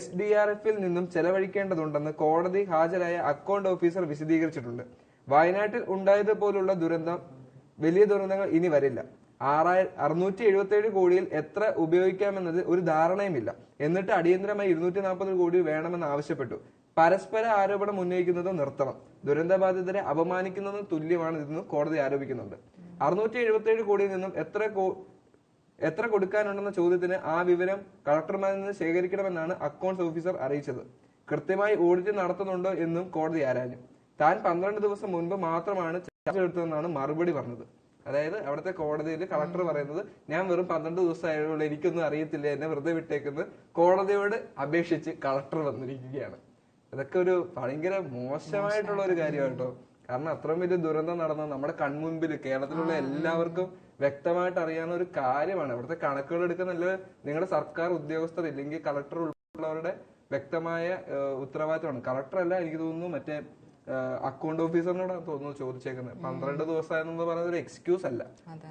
SDRF-ൽ നിന്നും ചെലവഴിക്കേണ്ടതുണ്ടെന്ന് കോടതി ഹാജരായ അക്കൗണ്ട് ഓഫീസർ വിശദീകരിച്ചിട്ടുണ്ട്. വയനാട്ടിൽ ഉണ്ടായതുപോലുള്ള വലിയ ദുരന്തങ്ങൾ ഇനി വരില്ല. 677 കോടിയിൽ എത്ര ഉപയോഗിക്കാമെന്നത് ഒരു ധാരണയുമില്ല. എന്നിട്ട് അടിയന്തരമായി 240 കോടി വേണമെന്ന് ആവശ്യപ്പെട്ടു. പരസ്പര ആരോപണം ഉന്നയിക്കുന്നത് നിർത്തണം, ദുരന്തബാധിതരെ അപമാനിക്കുന്നതും തുല്യമാണ് ഇതെന്ന് കോടതി ആരോപിക്കുന്നുണ്ട്. 677 കോടിയിൽ നിന്നും എത്ര കൊടുക്കാനുണ്ടെന്ന ചോദ്യത്തിന് ആ വിവരം കളക്ടർമാരിൽ നിന്ന് ശേഖരിക്കണമെന്നാണ് അക്കൗണ്ട്സ് ഓഫീസർ അറിയിച്ചത്. കൃത്യമായി ഓഡിറ്റ് നടത്തുന്നുണ്ടോ എന്നും കോടതി ആരാഞ്ഞു. താൻ 12 ദിവസം മുൻപ് മാത്രമാണ് ചാർജ് എടുത്തതെന്നാണ് മറുപടി പറഞ്ഞത്. അതായത് അവിടുത്തെ കോടതിയിൽ കളക്ടർ പറയുന്നത്, ഞാൻ വെറും 12 ദിവസമായുള്ള എനിക്കൊന്നും അറിയത്തില്ല, എന്നെ വെറുതെ വിട്ടേക്കുന്നത് കോടതിയോട് അപേക്ഷിച്ച് കളക്ടർ വന്നിരിക്കുകയാണ്. ഇതൊക്കെ ഒരു ഭയങ്കര മോശമായിട്ടുള്ള ഒരു കാര്യമാണ് കേട്ടോ. കാരണം അത്രയും വലിയ ദുരന്തം നടന്ന നമ്മുടെ കൺമുൻപിൽ കേരളത്തിലുള്ള എല്ലാവർക്കും വ്യക്തമായിട്ട് അറിയാവുന്ന ഒരു കാര്യമാണ്. അവിടുത്തെ കണക്കുകൾ എടുക്കുന്ന നിങ്ങളുടെ സർക്കാർ ഉദ്യോഗസ്ഥർ ഇല്ലെങ്കിൽ കളക്ടർ ഉൾപ്പെടെയുള്ളവരുടെ വ്യക്തമായ ഉത്തരവാദിത്തമാണ്. കളക്ടർ അല്ല, എനിക്ക് തോന്നുന്നു മറ്റേ അക്കൗണ്ട് ഓഫീസറിനോടാണ് തോന്നുന്നു ചോദിച്ചേക്കുന്നത്. 12 ദിവസം എന്ന് പറയുന്നത് ഒരു എക്സ്ക്യൂസ് അല്ല.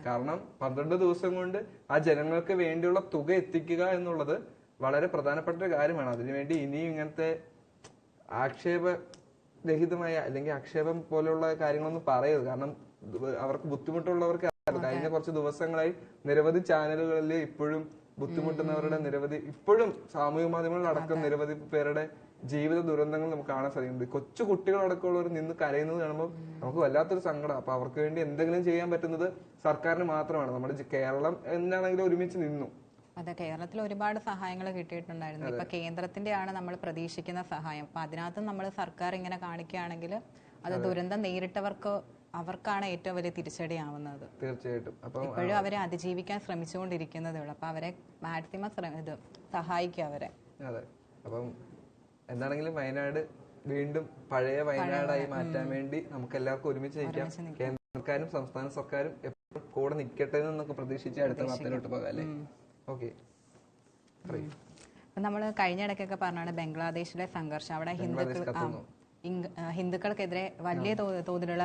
കാരണം 12 ദിവസം കൊണ്ട് ആ ജനങ്ങൾക്ക് വേണ്ടിയുള്ള തുക എത്തിക്കുക എന്നുള്ളത് വളരെ പ്രധാനപ്പെട്ട ഒരു കാര്യമാണ്. അതിനുവേണ്ടി ഇനിയും ഇങ്ങനത്തെ ആക്ഷേപരഹിതമായ അല്ലെങ്കിൽ ആക്ഷേപം പോലെയുള്ള കാര്യങ്ങളൊന്നും പറയരുത്. കാരണം അവർക്ക് ബുദ്ധിമുട്ടുള്ളവർക്ക് കഴിഞ്ഞ കുറച്ച് ദിവസങ്ങളായി നിരവധി ചാനലുകളിൽ ഇപ്പോഴും ബുദ്ധിമുട്ടുന്നവരുടെ ഇപ്പോഴും സാമൂഹിക മാധ്യമങ്ങളിൽ അടക്കം നിരവധി പേരുടെ ജീവിത ദുരന്തങ്ങൾ നമുക്ക് കാണാൻ സാധിക്കുന്നുണ്ട്. കൊച്ചു കുട്ടികളടക്കമുള്ളവർ നിന്ന് കരയുന്നത് കാണുമ്പോൾ നമുക്ക് വല്ലാത്തൊരു സങ്കടം. അപ്പൊ അവർക്ക് വേണ്ടി എന്തെങ്കിലും ചെയ്യാൻ പറ്റുന്നത് സർക്കാരിന് മാത്രമാണ്. നമ്മുടെ കേരളം എന്താണെങ്കിലും ഒരുമിച്ച് നിന്നു. അതെ, കേരളത്തിൽ ഒരുപാട് സഹായങ്ങൾ കിട്ടിയിട്ടുണ്ടായിരുന്നു. ഇപ്പൊ കേന്ദ്രത്തിന്റെയാണ് നമ്മൾ പ്രതീക്ഷിക്കുന്ന സഹായം. അപ്പൊ അതിനകത്ത് നമ്മൾ സർക്കാർ ഇങ്ങനെ കാണിക്കുകയാണെങ്കിൽ അത് ദുരന്തം അവർക്കാണ് ഏറ്റവും വലിയ തിരിച്ചടിയാവുന്നത്. തീർച്ചയായിട്ടും. ഇപ്പോഴും അവരെ അതിജീവിക്കാൻ ശ്രമിച്ചുകൊണ്ടിരിക്കുന്നതേ ഉള്ളൂ. അപ്പൊ അവരെ മാക്സിമം സഹായിക്കുക അവരെ. അതെ. അപ്പം എന്താണെങ്കിലും വയനാട് വീണ്ടും പഴയ വയനാടായി മാറ്റാൻ വേണ്ടി നമുക്ക് എല്ലാവർക്കും ഒരുമിച്ച് നിൽക്കാം. കേന്ദ്ര സർക്കാരും സംസ്ഥാന സർക്കാരും എപ്പോഴും കൂടെ നിൽക്കട്ടെ എന്നൊക്കെ പ്രതീക്ഷിച്ച് അടുത്ത വാർത്തയിലോട്ട് പോകാം അല്ലേ? ഓക്കെ. നമ്മൾ കഴിഞ്ഞ ഇടയ്ക്കൊക്കെ പറഞ്ഞാണ് ബംഗ്ലാദേശിലെ സംഘർഷം. അവിടെ ഹിന്ദുക്കൾക്കെതിരെ വലിയ തോതിലുള്ള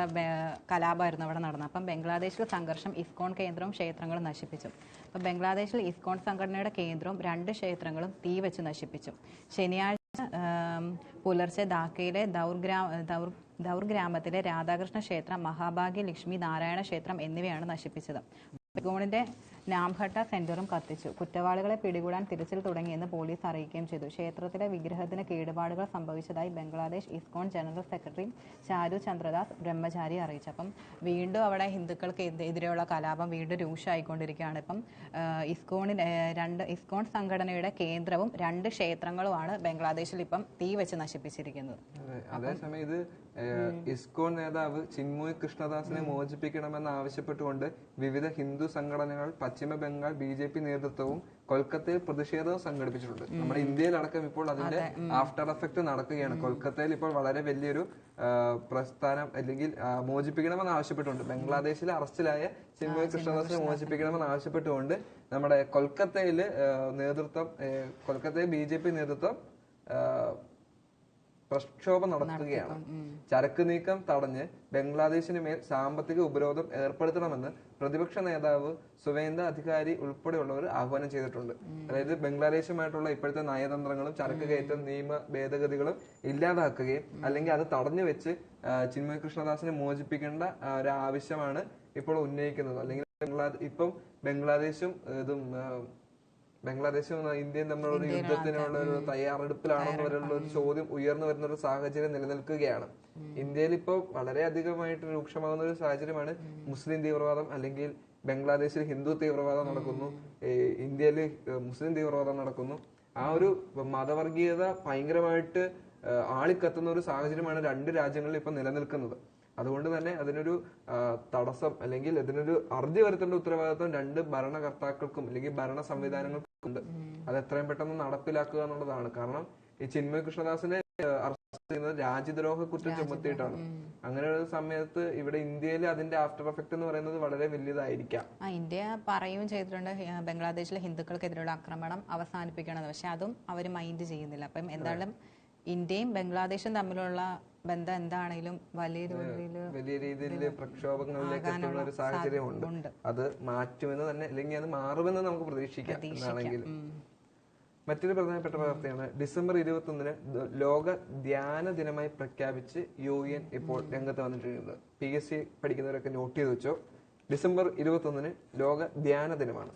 കലാപമായിരുന്നു അവിടെ നടന്നത്. അപ്പം ബംഗ്ലാദേശിൽ സംഘർഷം ഇസ്കോൺ കേന്ദ്രവും ക്ഷേത്രങ്ങളും നശിപ്പിച്ചു. അപ്പം ബംഗ്ലാദേശിൽ ഇസ്കോൺ സംഘടനയുടെ കേന്ദ്രവും 2 ക്ഷേത്രങ്ങളും തീ വെച്ച് നശിപ്പിച്ചു. ശനിയാഴ്ച പുലർച്ചെ ധാക്കയിലെ ദൗർ ഗ്രാമത്തിലെ രാധാകൃഷ്ണ ക്ഷേത്രം, മഹാഭാഗ്യ ലക്ഷ്മി നാരായണ ക്ഷേത്രം എന്നിവയാണ് നശിപ്പിച്ചത്. ഇസ്കോണിന്റെ നാംഘട്ട സെന്ററും കത്തിച്ചു. കുറ്റവാളികളെ പിടികൂടാൻ തിരച്ചിൽ തുടങ്ങിയെന്ന് പോലീസ് അറിയിക്കുകയും ചെയ്തു. ക്ഷേത്രത്തിലെ വിഗ്രഹത്തിന് കേടുപാടുകൾ സംഭവിച്ചതായി ബംഗ്ലാദേശ് ഇസ്കോൺ ജനറൽ സെക്രട്ടറി ചാരു ചന്ദ്രദാസ് ബ്രഹ്മചാരി അറിയിച്ചു. അപ്പം വീണ്ടും അവിടെ ഹിന്ദുക്കൾക്ക് എതിരെയുള്ള കലാപം വീണ്ടും രൂക്ഷമായിക്കൊണ്ടിരിക്കുകയാണ്. ഇപ്പം ഇസ്കോൺ സംഘടനയുടെ കേന്ദ്രവും 2 ക്ഷേത്രങ്ങളുമാണ് ബംഗ്ലാദേശിൽ ഇപ്പം തീ വെച്ച് നശിപ്പിച്ചിരിക്കുന്നത്. അതേസമയം ഇത് ഇസ്കോൺ നേതാവ് ചിന്മയ് കൃഷ്ണദാസിനെ മോചിപ്പിക്കണമെന്ന് ആവശ്യപ്പെട്ടുകൊണ്ട് വിവിധ ഹിന്ദു സംഘടനകൾ, പശ്ചിമ ബംഗാൾ BJP നേതൃത്വവും കൊൽക്കത്തയിൽ പ്രതിഷേധവും സംഘടിപ്പിച്ചിട്ടുണ്ട്. നമ്മുടെ ഇന്ത്യയിലടക്കം ഇപ്പോൾ അതിന്റെ ആഫ്റ്റർ എഫക്ട് നടക്കുകയാണ്. കൊൽക്കത്തയിൽ ഇപ്പോൾ വളരെ വലിയൊരു പ്രസ്ഥാനം അല്ലെങ്കിൽ മോചിപ്പിക്കണമെന്ന് ആവശ്യപ്പെട്ടുകൊണ്ട് ബംഗ്ലാദേശിൽ അറസ്റ്റിലായ ചിന്മയ് കൃഷ്ണദാസിനെ മോചിപ്പിക്കണമെന്ന് ആവശ്യപ്പെട്ടുകൊണ്ട് നമ്മുടെ കൊൽക്കത്തയിൽ BJP നേതൃത്വം പ്രക്ഷോഭം നടത്തുകയാണ്. ചരക്ക് നീക്കം തടഞ്ഞ് ബംഗ്ലാദേശിന് മേൽ സാമ്പത്തിക ഉപരോധം ഏർപ്പെടുത്തണമെന്ന് പ്രതിപക്ഷ നേതാവ് സുവേന്ദു അധികാരി ഉൾപ്പെടെയുള്ളവർ ആഹ്വാനം ചെയ്തിട്ടുണ്ട്. അതായത് ബംഗ്ലാദേശുമായിട്ടുള്ള ഇപ്പോഴത്തെ നയതന്ത്രങ്ങളും ചരക്ക് കയറ്റ നിയമ ഭേദഗതികളും ഇല്ലാതാക്കുകയും അല്ലെങ്കിൽ അത് തടഞ്ഞു വെച്ച് ചിന്മയ് കൃഷ്ണദാസിനെ മോചിപ്പിക്കേണ്ട ഒരു ആവശ്യമാണ് ഇപ്പോൾ ഉന്നയിക്കുന്നത്. അല്ലെങ്കിൽ ഇപ്പം ബംഗ്ലാദേശും ഇന്ത്യയും തമ്മിലുള്ള ഒരു യുദ്ധത്തിനുള്ള ഒരു തയ്യാറെടുപ്പിലാണെന്ന് വരെയുള്ള ഒരു ചോദ്യം ഉയർന്നു വരുന്ന ഒരു സാഹചര്യം നിലനിൽക്കുകയാണ്. ഇന്ത്യയിൽ ഇപ്പോൾ വളരെയധികമായിട്ട് രൂക്ഷമാകുന്ന ഒരു സാഹചര്യമാണ്. മുസ്ലിം തീവ്രവാദം അല്ലെങ്കിൽ ബംഗ്ലാദേശിൽ ഹിന്ദു തീവ്രവാദം നടക്കുന്നു, ഇന്ത്യയിൽ മുസ്ലിം തീവ്രവാദം നടക്കുന്നു. ആ ഒരു മതവർഗീയത ഭയങ്കരമായിട്ട് ആളിക്കത്തുന്ന ഒരു സാഹചര്യമാണ് 2 രാജ്യങ്ങളിൽ ഇപ്പൊ നിലനിൽക്കുന്നത്. അതുകൊണ്ട് തന്നെ അതിനൊരു തടസ്സം അല്ലെങ്കിൽ അതിനൊരു അറുതി വരുത്തേണ്ട ഉത്തരവാദിത്വം 2 ഭരണകർത്താക്കൾക്കും അല്ലെങ്കിൽ ഭരണ സംവിധാനങ്ങൾക്കും ഉണ്ട്. അത് എത്രയും പെട്ടെന്ന് നടപ്പിലാക്കുക എന്നുള്ളതാണ്. കാരണം ഈ ചിന്മയ് കൃഷ്ണദാസിനെ അറസ്റ്റ് ചെയ്യുന്നത് രാജ്യദ്രോഹ കുറ്റം ചുമത്തിയിട്ടാണ്. അങ്ങനെ ഒരു സമയത്ത് ഇവിടെ ഇന്ത്യയിൽ അതിന്റെ ആഫ്റ്റർ എഫക്ട് എന്ന് പറയുന്നത് വളരെ വലിയതായിരിക്കാം. ഇന്ത്യ പറയുകയും ചെയ്തിട്ടുണ്ട് ബംഗ്ലാദേശിലെ ഹിന്ദുക്കൾക്കെതിരെയുള്ള ആക്രമണം അവസാനിപ്പിക്കണം. പക്ഷെ അതും അവർ മൈൻഡ് ചെയ്യുന്നില്ല. അപ്പം എന്തായാലും ഇന്ത്യയും ബംഗ്ലാദേശും തമ്മിലുള്ള ബന്ധം എന്താണെങ്കിലും വലിയ രീതിയിൽ പ്രക്ഷോഭങ്ങളിലേക്ക് എത്തുന്ന ഒരു സാഹചര്യമുണ്ട്. അത് മാറ്റുമെന്ന് തന്നെ അല്ലെങ്കിൽ അത് മാറുമെന്ന് നമുക്ക് പ്രതീക്ഷിക്കാം. എന്നാണെങ്കിലും മറ്റൊരു പ്രധാനപ്പെട്ട വാർത്തയാണ് ഡിസംബർ 21 ലോക ധ്യാന ദിനമായി പ്രഖ്യാപിച്ച് UN ഇപ്പോൾ രംഗത്ത് വന്നിട്ടുണ്ട്. PSC പഠിക്കുന്നവരൊക്കെ നോട്ട് ചെയ്ത് വെച്ചോ. ഡിസംബർ 21 ലോക ധ്യാന ദിനമാണ്.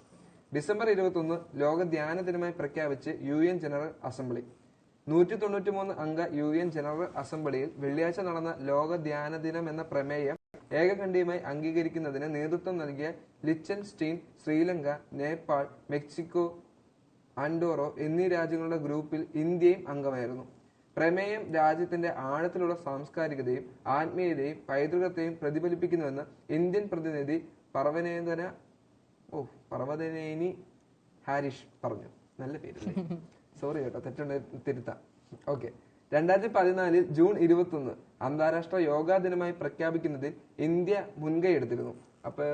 ഡിസംബർ 21 ലോക ധ്യാന ദിനമായി പ്രഖ്യാപിച്ച് UN ജനറൽ അസംബ്ലി. 193 അംഗ UN ജനറൽ അസംബ്ലിയിൽ വെള്ളിയാഴ്ച നടന്ന ലോക ധ്യാന ദിനം എന്ന പ്രമേയം ഏകകണ്ഠീയമായി അംഗീകരിക്കുന്നതിന് നേതൃത്വം നൽകിയ ലിച്ചൻസ്റ്റീൻ, ശ്രീലങ്ക, നേപ്പാൾ, മെക്സിക്കോ, ആൻഡോറോ എന്നീ രാജ്യങ്ങളുടെ ഗ്രൂപ്പിൽ ഇന്ത്യയും അംഗമായിരുന്നു. പ്രമേയം രാജ്യത്തിന്റെ ആഴത്തിലുള്ള സാംസ്കാരികതയും ആത്മീയതയും പൈതൃകത്തെയും പ്രതിഫലിപ്പിക്കുന്നുവെന്ന് ഇന്ത്യൻ പ്രതിനിധി പർവതനേനി ഹാരിഷ് പറഞ്ഞു. നല്ല പേര്, സോറി കേട്ടോ, തെറ്റുണ്ട്, തിരുത്താം. ഓക്കെ. 2014 ജൂൺ 21 അന്താരാഷ്ട്ര യോഗാ ദിനമായി പ്രഖ്യാപിക്കുന്നതിൽ ഇന്ത്യ മുൻകൈ എടുത്തിരുന്നു. അപ്പൊ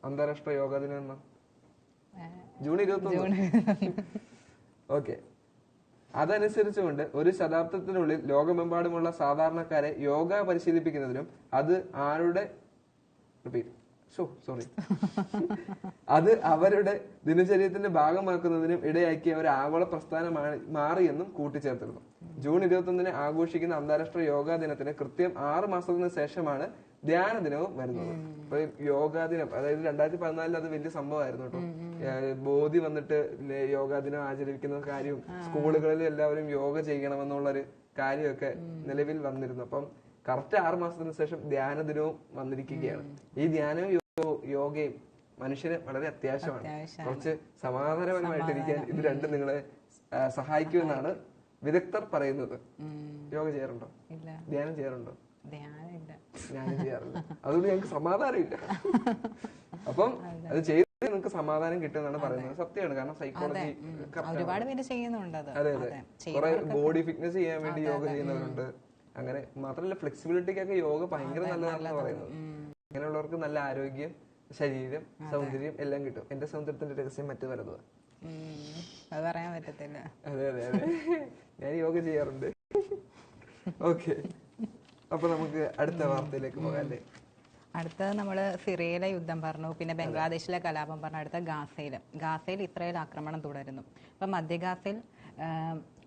അന്താരാഷ്ട്ര യോഗാ ദിനം എന്നാ? ജൂൺ 21. ഓക്കെ. അതനുസരിച്ചുകൊണ്ട് ഒരു ശതാബ്ദത്തിനുള്ളിൽ ലോകമെമ്പാടുമുള്ള സാധാരണക്കാരെ യോഗ പരിശീലിപ്പിക്കുന്നതിനും അത് അവരുടെ ദിനചര്യത്തിന്റെ ഭാഗമാക്കുന്നതിനും ഇടയാക്കിയ ഒരു ആഗോള പ്രസ്ഥാനമാണ് മാറിയെന്നും കൂട്ടിച്ചേർത്തിരുന്നു. ജൂൺ 21 ആഘോഷിക്കുന്ന അന്താരാഷ്ട്ര യോഗാ ദിനത്തിന് കൃത്യം 6 മാസത്തിന് ശേഷമാണ് ധ്യാന ദിനവും വരുന്നത്. അപ്പൊ യോഗാ ദിനം, അതായത് 2014 അത് വലിയ സംഭവമായിരുന്നു കേട്ടോ. ബോധി വന്നിട്ട് യോഗാ ദിനം ആചരിക്കുന്ന കാര്യവും സ്കൂളുകളിൽ എല്ലാവരും യോഗ ചെയ്യണമെന്നുള്ളൊരു കാര്യമൊക്കെ നിലവിൽ വന്നിരുന്നു. അപ്പം കറക്റ്റ് 6 മാസത്തിന് ശേഷം ധ്യാന ദിനവും വന്നിരിക്കുകയാണ്. ഈ ധ്യാനവും യോഗയും മനുഷ്യന് വളരെ അത്യാവശ്യമാണ്. കുറച്ച് സമാധാനപരമായിട്ടിരിക്കാൻ ഇത് രണ്ടും നിങ്ങളെ സഹായിക്കുമെന്നാണ് വിദഗ്ധർ പറയുന്നത്. യോഗ ചെയ്യാറുണ്ടോ? ധ്യാനം ചെയ്യാറുണ്ടോ? ഞാനും ചെയ്യാറില്ല. അതുകൊണ്ട് ഞങ്ങൾക്ക് സമാധാനമില്ല. അപ്പം അത് ചെയ്ത് നിങ്ങൾക്ക് സമാധാനം കിട്ടുമെന്നാണ് പറയുന്നത്. സത്യമാണ്. കാരണം സൈക്കോളജി ഒരുപാട് പേര് ചെയ്യുന്നുണ്ട്. അതെ അതെ. കുറെ ബോഡി ഫിറ്റ്നസ് ചെയ്യാൻ വേണ്ടി യോഗ ചെയ്യുന്നവരുണ്ട്. അങ്ങനെ മാത്രമല്ല, ഫ്ലെക്സിബിലിറ്റിക്കൊക്കെ യോഗ ഭയങ്കര നല്ലതാണെന്ന് പറയുന്നത്. അങ്ങനെയുള്ളവർക്ക് നല്ല ആരോഗ്യം, ശരീരം, സൗന്ദര്യം എല്ലാം കിട്ടും. എന്റെ സൗന്ദര്യത്തിന്റെ രഹസ്യം മറ്റു പലതും. അത് പറയാൻ പറ്റത്തില്ല. അതെ അതെ അതെ, ഞാൻ യോഗ ചെയ്യാറുണ്ട്. ഓക്കെ, അപ്പൊ നമുക്ക് അടുത്ത വാർത്തയിലേക്ക് പോകാം അല്ലേ? അടുത്തത് നമ്മൾ സിറിയയിലെ യുദ്ധം പറഞ്ഞു, പിന്നെ ബംഗ്ലാദേശിലെ കലാപം പറഞ്ഞു. അടുത്ത ഗാസയിൽ ഇസ്രായേൽ ആക്രമണം തുടരുന്നു. ഇപ്പം മധ്യ ഗാസയിൽ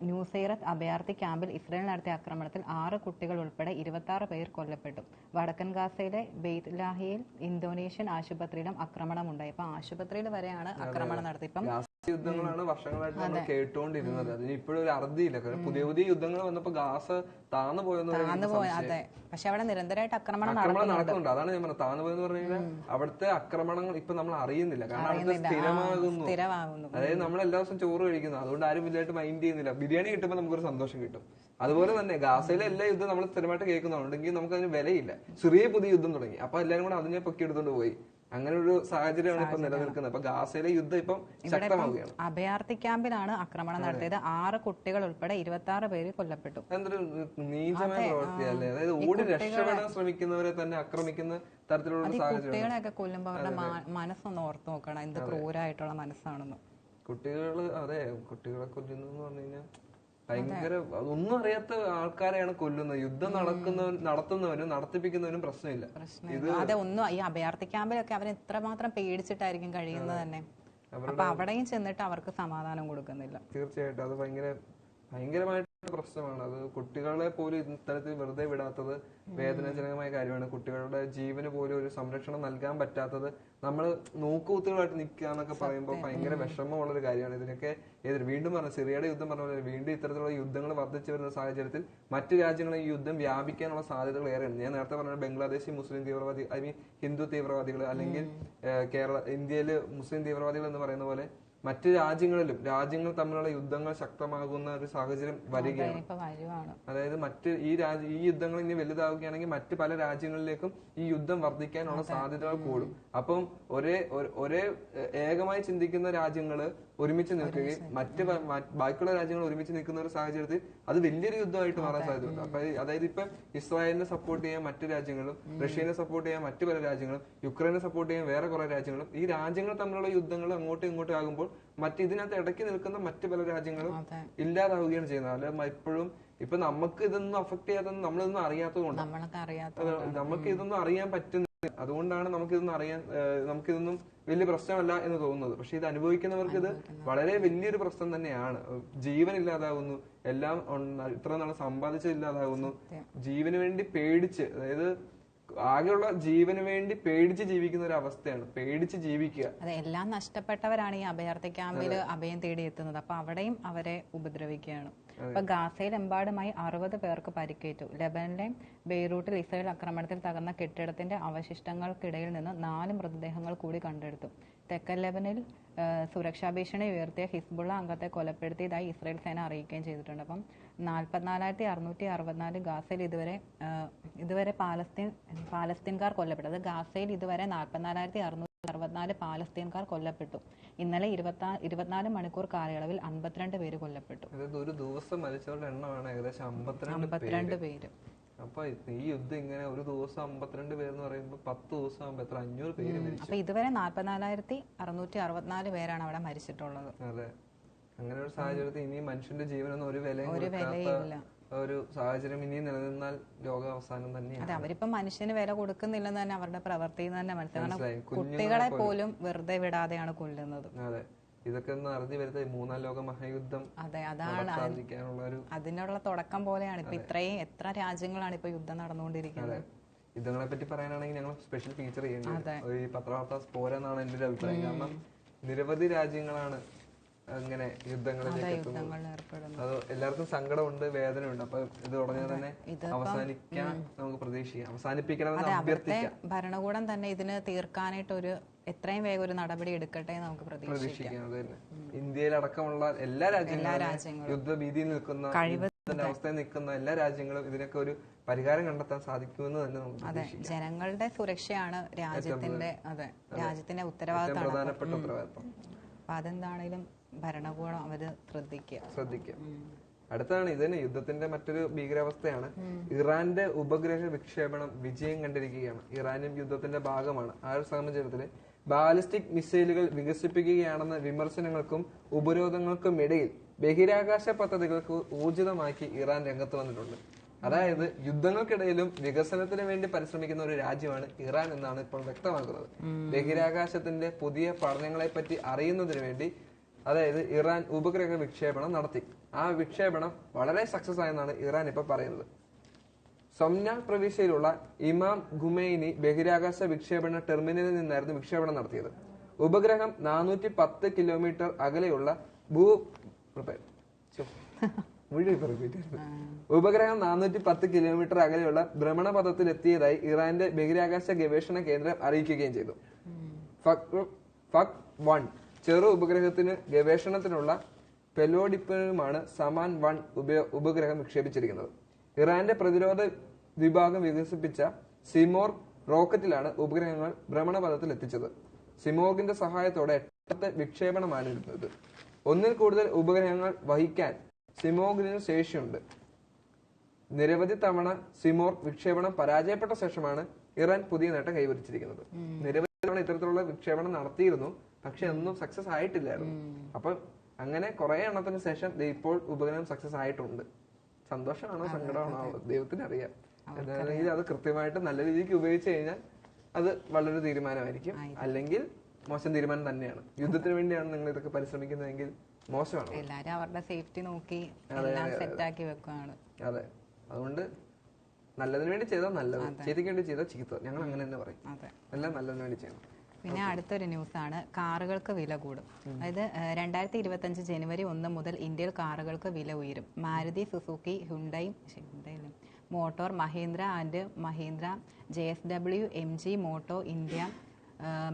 ന്യൂസൈറത്ത് അഭയാർത്ഥി ക്യാമ്പിൽ ഇസ്രായേൽ നടത്തിയ ആക്രമണത്തിൽ 6 കുട്ടികൾ ഉൾപ്പെടെ 26 പേർ കൊല്ലപ്പെട്ടു. വടക്കൻ ഗാസയിലെ ബെയ്ത്ലാഹിയിൽ ഇന്തോനേഷ്യൻ ആശുപത്രിയിലും ആക്രമണമുണ്ടായി. ഇപ്പൊ ആശുപത്രിയിൽ വരെയാണ് ആക്രമണം നടത്തി. ഇപ്പം യുദ്ധങ്ങളാണ് വർഷങ്ങളായിട്ട് നമ്മൾ കേട്ടുകൊണ്ടിരുന്നത്. അതിന് ഇപ്പോഴും ഒരു അറുതിയില്ല. കാരണം പുതിയ പുതിയ യുദ്ധങ്ങൾ വന്നപ്പോ ഗാസ താന്നു പോയെന്ന് അതെ, പക്ഷെ അവിടെ നിരന്തരമായിട്ട് ആക്രമണം നടക്കുന്നുണ്ട്. അതാണ് ഞാൻ പറഞ്ഞത്, താന്നു പോയെന്ന് പറഞ്ഞു കഴിഞ്ഞാൽ അവിടുത്തെ ആക്രമണങ്ങൾ ഇപ്പൊ നമ്മൾ അറിയുന്നില്ല. കാരണം അവിടുത്തെ സ്ഥിരമാകുന്നു. അതായത് നമ്മൾ എല്ലാ ദിവസവും ചോറ് കഴിക്കുന്നു, അതുകൊണ്ട് ആരും വലിയായിട്ട് മൈൻഡ് ചെയ്യുന്നില്ല. ബിരിയാണി കിട്ടുമ്പോൾ നമുക്കൊരു സന്തോഷം കിട്ടും. അതുപോലെ തന്നെ ഗാസയിലെ എല്ലാ യുദ്ധം നമ്മൾ സ്ഥിരമായിട്ട് കേൾക്കുന്നുണ്ടെങ്കിൽ നമുക്ക് അതിന് വിലയില്ല. സിറിയ പുതിയ യുദ്ധം തുടങ്ങി, അപ്പൊ എല്ലാവരും കൂടെ അതിനെ പൊക്കി എടുത്തോണ്ട് പോയി. അങ്ങനെ ഒരു സാഹചര്യമാണ് ഇപ്പൊ നിലനിൽക്കുന്നത്. അപ്പൊ ഗാസയിലെ യുദ്ധം ഇപ്പം ശക്തമാവുകയാണ്. അഭയാർത്ഥി ക്യാമ്പിലാണ് ആക്രമണം നടത്തിയത്. 6 കുട്ടികൾ ഉൾപ്പെടെ 26 പേര് കൊല്ലപ്പെട്ടു. എന്തൊരു നീചമായ പ്രവൃത്തിയല്ലേ? അതായത് ഓടി രക്ഷപ്പെടാൻ ശ്രമിക്കുന്നവരെ തന്നെ ആക്രമിക്കുന്ന തരത്തിലുള്ള സാഹചര്യം. കുട്ടികളെയൊക്കെ കൊല്ലുമ്പോൾ അവരുടെ മനസ്സൊന്ന് ഓർത്തു നോക്കണം, എന്ത് ക്രൂരായിട്ടുള്ള മനസ്സാണെന്ന്. കുട്ടികളെ കൊല്ലുന്നു പറഞ്ഞു കഴിഞ്ഞാൽ ഭയങ്കര, ഒന്നും അറിയാത്ത ആൾക്കാരെയാണ് കൊല്ലുന്നത്. യുദ്ധം നടത്തുന്നവനും നടത്തിപ്പിക്കുന്നവനും പ്രശ്നമില്ല. അതെ, ഒന്നും ഈ അഭയാർത്ഥി ക്യാമ്പിലൊക്കെ അവൻ എത്രമാത്രം പേടിച്ചിട്ടായിരിക്കും കഴിയുന്നത് തന്നെ. അപ്പൊ അവിടെയും ചെന്നിട്ട് അവർക്ക് സമാധാനം കൊടുക്കുന്നില്ല. തീർച്ചയായിട്ടും അത് ഭയങ്കരമായിട്ട് പ്രശ്നമാണ്. അത് കുട്ടികളെ പോലും ഇത്തരത്തിൽ വെറുതെ വിടാത്തത് വേദനാജനകമായ കാര്യമാണ്. കുട്ടികളുടെ ജീവന് പോലും ഒരു സംരക്ഷണം നൽകാൻ പറ്റാത്തത്, നമ്മൾ നോക്കുകുത്തുകളായിട്ട് നിൽക്കുക എന്നൊക്കെ പറയുമ്പോൾ ഭയങ്കര വിഷമമുള്ളൊരു കാര്യമാണ്. ഇതിനൊക്കെ വീണ്ടും പറഞ്ഞു, സിറിയയുടെ യുദ്ധം പറഞ്ഞ പോലെ വീണ്ടും ഇത്തരത്തിലുള്ള യുദ്ധങ്ങൾ വർദ്ധിച്ചു വരുന്ന സാഹചര്യത്തിൽ മറ്റു രാജ്യങ്ങളിൽ ഈ യുദ്ധം വ്യാപിക്കാനുള്ള സാധ്യതകൾ ഏറെയാണ്. ഞാൻ നേരത്തെ പറഞ്ഞ ബംഗ്ലാദേശി മുസ്ലിം തീവ്രവാദി, ഹിന്ദു തീവ്രവാദികൾ, അല്ലെങ്കിൽ ഇന്ത്യയില് മുസ്ലിം തീവ്രവാദികൾ എന്ന് പറയുന്ന പോലെ മറ്റ് രാജ്യങ്ങൾ തമ്മിലുള്ള യുദ്ധങ്ങൾ ശക്തമാകുന്ന ഒരു സാഹചര്യം വരികയാണ്. അതായത് ഈ യുദ്ധങ്ങൾ ഇനി വലുതാവുകയാണെങ്കിൽ മറ്റ് പല രാജ്യങ്ങളിലേക്കും ഈ യുദ്ധം വർദ്ധിക്കാനുള്ള സാധ്യതകൾ കൂടും. അപ്പം ഒരേ ഏകമായി ചിന്തിക്കുന്ന രാജ്യങ്ങൾ ഒരുമിച്ച് നിൽക്കുകയും ബാക്കിയുള്ള രാജ്യങ്ങൾ ഒരുമിച്ച് നിൽക്കുന്ന ഒരു സാഹചര്യത്തിൽ അത് വലിയൊരു യുദ്ധമായിട്ട് മാറാൻ സാധ്യതയുണ്ട്. അപ്പൊ അതായത് ഇപ്പൊ ഇസ്രായേലിനെ സപ്പോർട്ട് ചെയ്യാൻ മറ്റു രാജ്യങ്ങളും, റഷ്യനെ സപ്പോർട്ട് ചെയ്യാൻ മറ്റു പല രാജ്യങ്ങളും, യുക്രൈനെ സപ്പോർട്ട് ചെയ്യാൻ വേറെ കുറെ രാജ്യങ്ങളും, ഈ രാജ്യങ്ങൾ തമ്മിലുള്ള യുദ്ധങ്ങൾ അങ്ങോട്ടും ഇങ്ങോട്ടും ആകുമ്പോൾ ഇതിനകത്ത് ഇടയ്ക്ക് നിൽക്കുന്ന മറ്റു പല രാജ്യങ്ങളും ഇല്ലാതാവുകയാണ് ചെയ്യുന്നത്. അല്ല ഇപ്പോഴും ഇപ്പൊ നമുക്ക് ഇതൊന്നും അഫക്ട് ചെയ്യാത്തത് നമ്മളിതൊന്നും അറിയാത്തത് കൊണ്ടാണ്. നമുക്ക് ഇതൊന്നും അറിയാൻ പറ്റുന്നില്ല. അതുകൊണ്ടാണ് നമുക്കിതൊന്നും വലിയ പ്രശ്നമല്ല എന്ന് തോന്നുന്നത്. പക്ഷെ ഇത് അനുഭവിക്കുന്നവർക്ക് ഇത് വളരെ വലിയൊരു പ്രശ്നം തന്നെയാണ്. ജീവൻ ഇല്ലാതാകുന്നു, എല്ലാം ഇത്ര നാളെ സമ്പാദിച്ചില്ലാതാകുന്നു, ജീവന് വേണ്ടി പേടിച്ച്, അതായത് ആകെയുള്ള ജീവന് വേണ്ടി പേടിച്ച് ജീവിക്കുന്ന ഒരു അവസ്ഥയാണ്. പേടിച്ച് ജീവിക്കുക. അതെ, എല്ലാം നഷ്ടപ്പെട്ടവരാണ് ഈ അഭയാർത്ഥി ക്യാമ്പിൽ അഭയം തേടി എത്തുന്നത്. അപ്പൊ അവിടെയും അവരെ ഉപദ്രവിക്കുകയാണ്. ഇപ്പൊ ഗാസയിലെമ്പാടുമായി 60 പേർക്ക് പരിക്കേറ്റു. ലെബനനിലെ ബെയ്റൂട്ടിൽ ഇസ്രായേൽ ആക്രമണത്തിൽ തകർന്ന കെട്ടിടത്തിന്റെ അവശിഷ്ടങ്ങൾക്കിടയിൽ നിന്ന് 4 മൃതദേഹങ്ങൾ കൂടി കണ്ടെടുത്തു. തെക്കൻ ലെബനിൽ സുരക്ഷാ ഭീഷണി ഉയർത്തിയ ഹിസ്ബുള്ള അംഗത്തെ കൊലപ്പെടുത്തിയതായി ഇസ്രായേൽ സേന അറിയിക്കുകയും ചെയ്തിട്ടുണ്ട്. അപ്പം 44,664 ഗാസയിൽ ഇതുവരെ പാലസ്തീൻകാർ കൊല്ലപ്പെട്ടത്. ഗാസയിൽ ഇതുവരെ 44,600 64 പാലസ്തീൻകാർ കൊല്ലപ്പെട്ടു. ഇന്നലെ 24 മണിക്കൂർ കാലയളവിൽ 52 പേര് കൊല്ലപ്പെട്ടു. ഒരു ദിവസം മരിച്ചവരുടെ എണ്ണമാണ് ഏകദേശം 52 പേര്. അപ്പൊ ഈ യുദ്ധം ഇങ്ങനെ ഒരു ദിവസം 52 പേരെന്ന് പറയുമ്പോൾ 10 ദിവസം ആകുമ്പോ എത്ര 500 പേര് മരിച്ചു. അപ്പൊ ഇതുവരെ 44,664 പേരാണ് അവിടെ മരിച്ചിട്ടുള്ളത്. അതെ, അങ്ങനെ ഒരു സാഹചര്യത്തിൽ ഇനി മനുഷ്യന്റെ ജീവനൊന്നും ഒരു വിലയില്ല. ഒരു സാഹചര്യം ഇനി നിലനിന്നാൽ ലോകാവസാനം തന്നെയാണ്. അതെ, അവരിപ്പോ മനുഷ്യന് വില കൊടുക്കുന്നില്ലെന്ന് തന്നെ അവരുടെ പ്രവർത്തിയിൽ തന്നെ മനസ്സിലായി. കുട്ടികളെ പോലും വെറുതെ വിടാതെയാണ് കൊല്ലുന്നത്. അതെ, ഇതൊക്കെ ഒന്ന് അറിഞ്ഞു വരുന്നത് 3-ാം ലോക മഹായുദ്ധം. അതെ, അതാണ് അതിനുള്ള തുടക്കം പോലെയാണ്. ഇപ്പൊ ഇത്രയും എത്ര രാജ്യങ്ങളാണ് ഇപ്പൊ യുദ്ധം നടന്നുകൊണ്ടിരിക്കുന്നത്. യുദ്ധങ്ങളെ പറ്റി പറയാനാണെങ്കിൽ ഞങ്ങൾ സ്പെഷ്യൽ ഫീച്ചർ ചെയ്യേണ്ടത് ഈ പത്രവാർത്ത പോരെന്നാണ് എന്റെ ഒരു അഭിപ്രായം. കാരണം നിരവധി രാജ്യങ്ങളാണ് അങ്ങനെ യുദ്ധങ്ങളിലേക്ക് എത്തുന്നത്. അത് എല്ലാവർക്കും സങ്കടമുണ്ട്, വേദനയുണ്ട്. അപ്പൊ ഇത് ഉടനെ തന്നെ അവസാനിക്കാൻ നമുക്ക് പ്രതീക്ഷിക്കാം, അവസാനിപ്പിക്കണമെന്ന് അഭ്യർത്ഥിക്കാം. ഭരണകൂടം തന്നെ ഇതിന് തീർക്കാനായിട്ട് എത്രയും വേഗം ഒരു നടപടി എടുക്കട്ടെ നമുക്ക് പ്രതീക്ഷിക്കാം. അത് തന്നെ ഇന്ത്യയിലടക്കമുള്ള എല്ലാ രാജ്യങ്ങളും യുദ്ധഭീതിയിൽ നിൽക്കുന്ന അവസ്ഥയിൽ നിൽക്കുന്ന എല്ലാ രാജ്യങ്ങളും ഇതിനൊക്കെ ഒരു പരിഹാരം കണ്ടെത്താൻ സാധിക്കുമെന്ന് തന്നെ നമുക്ക് പ്രതീക്ഷിക്കാം. ജനങ്ങളുടെ സുരക്ഷയാണ് രാജ്യത്തിന്റെ ഉത്തരവാദിത്തം, പ്രധാനപ്പെട്ട ഉത്തരവാദിത്തം. അപ്പൊ അതെന്താണേലും ഭരണകൂടം അവര് ശ്രദ്ധിക്കുക. അടുത്താണ് ഇതിന് യുദ്ധത്തിന്റെ മറ്റൊരു ഭീകരാവസ്ഥയാണ്. ഇറാന്റെ ഉപഗ്രഹ വിക്ഷേപണം വിജയം കണ്ടിരിക്കുകയാണ്. ഇറാനും യുദ്ധത്തിന്റെ ഭാഗമാണ്. ആ ഒരു സാഹചര്യത്തില് ബാലിസ്റ്റിക് മിസൈലുകൾ വികസിപ്പിക്കുകയാണെന്ന വിമർശനങ്ങൾക്കും ഉപരോധങ്ങൾക്കും ഇടയിൽ ബഹിരാകാശ പദ്ധതികൾക്ക് ഊർജിതമാക്കി ഇറാൻ രംഗത്ത് വന്നിട്ടുണ്ട്. അതായത് യുദ്ധങ്ങൾക്കിടയിലും വികസനത്തിന് വേണ്ടി പരിശ്രമിക്കുന്ന ഒരു രാജ്യമാണ് ഇറാൻ എന്നാണ് ഇപ്പോൾ വ്യക്തമാക്കുന്നത്. ബഹിരാകാശത്തിന്റെ പുതിയ പഠനങ്ങളെ പറ്റി അറിയുന്നതിന് വേണ്ടി അതായത് ഇറാൻ ഉപഗ്രഹ വിക്ഷേപണം നടത്തി. ആ വിക്ഷേപണം വളരെ സക്സസ് ആയെന്നാണ് ഇറാൻ ഇപ്പൊ പറയുന്നത്. സൊംന പ്രവിശ്യയിലുള്ള ഇമാം ഖുമൈനി ബഹിരാകാശ വിക്ഷേപണ ടെർമിനലിൽ നിന്നായിരുന്നു വിക്ഷേപണം നടത്തിയത്. ഉപഗ്രഹം 410 കിലോമീറ്റർ അകലെയുള്ള ഉപഗ്രഹം 410 കിലോമീറ്റർ അകലെയുള്ള ഭ്രമണപഥത്തിൽ എത്തിയതായി ഇറാന്റെ ബഹിരാകാശ ഗവേഷണ കേന്ദ്രം അറിയിക്കുകയും ചെയ്തു. ഫക്-1 ചെറു ഉപഗ്രഹത്തിന് ഗവേഷണത്തിനുള്ള പെലോഡിപ്പനുമാണ് സമാൻ 1 ഉപഗ്രഹം വിക്ഷേപിച്ചിരിക്കുന്നത്. ഇറാന്റെ പ്രതിരോധ വിഭാഗം വികസിപ്പിച്ച സിമോർ റോക്കറ്റിലാണ് ഉപഗ്രഹങ്ങൾ ഭ്രമണപഥത്തിൽ എത്തിച്ചത്. സിമോർഗിന്റെ സഹായത്തോടെ 8ാമത്തെ വിക്ഷേപണമാണിരുന്നത്. ഒന്നിൽ കൂടുതൽ ഉപഗ്രഹങ്ങൾ വഹിക്കാൻ സിമോർഗിന് ശേഷിയുണ്ട്. നിരവധി തവണ സിമോർ വിക്ഷേപണം പരാജയപ്പെട്ട ശേഷമാണ് ഇറാൻ പുതിയ നേട്ടം കൈവരിച്ചിരിക്കുന്നത്. നിരവധി തവണ ഇത്തരത്തിലുള്ള വിക്ഷേപണം നടത്തിയിരുന്നു, പക്ഷെ ഒന്നും സക്സസ് ആയിട്ടില്ലായിരുന്നു. അപ്പൊ അങ്ങനെ കുറെ എണ്ണത്തിന് ശേഷം ഇപ്പോൾ ഉപഗ്രഹം സക്സസ് ആയിട്ടുണ്ട്. സന്തോഷമാണോ സങ്കടമാണോ ദൈവത്തിന് അറിയാം. എന്താണെങ്കിൽ അത് കൃത്യമായിട്ട് നല്ല രീതിക്ക് ഉപയോഗിച്ചു കഴിഞ്ഞാൽ അത് വളരെ തീരുമാനമായിരിക്കും, അല്ലെങ്കിൽ മോശം തീരുമാനം തന്നെയാണ്. യുദ്ധത്തിന് വേണ്ടിയാണ് നിങ്ങൾ ഇതൊക്കെ പരിശ്രമിക്കുന്നതെങ്കിൽ മോശമാണ്. എല്ലാരും അവരുടെ സേഫ്റ്റി നോക്കി എല്ലാം സെറ്റ് ആക്കി വെക്കുകയാണ്. അതെ, അതുകൊണ്ട് നല്ലതിന് വേണ്ടി ചെയ്താൽ നല്ലത്, ചീത്തയ്ക്ക് വേണ്ടി ചെയ്താൽ ചീത്ത. ഞങ്ങൾ അങ്ങനെ തന്നെ പറയും, എല്ലാം നല്ലതിന് വേണ്ടി ചെയ്യണം. പിന്നെ അടുത്തൊരു ന്യൂസാണ്, കാറുകൾക്ക് വില കൂടും. അതായത് 2025 ജനുവരി 1 മുതൽ ഇന്ത്യയിൽ കാറുകൾക്ക് വില ഉയരും. Maruti Suzuki, Hyundai Motor, Mahindra and Mahindra, JSW, MG Motor India,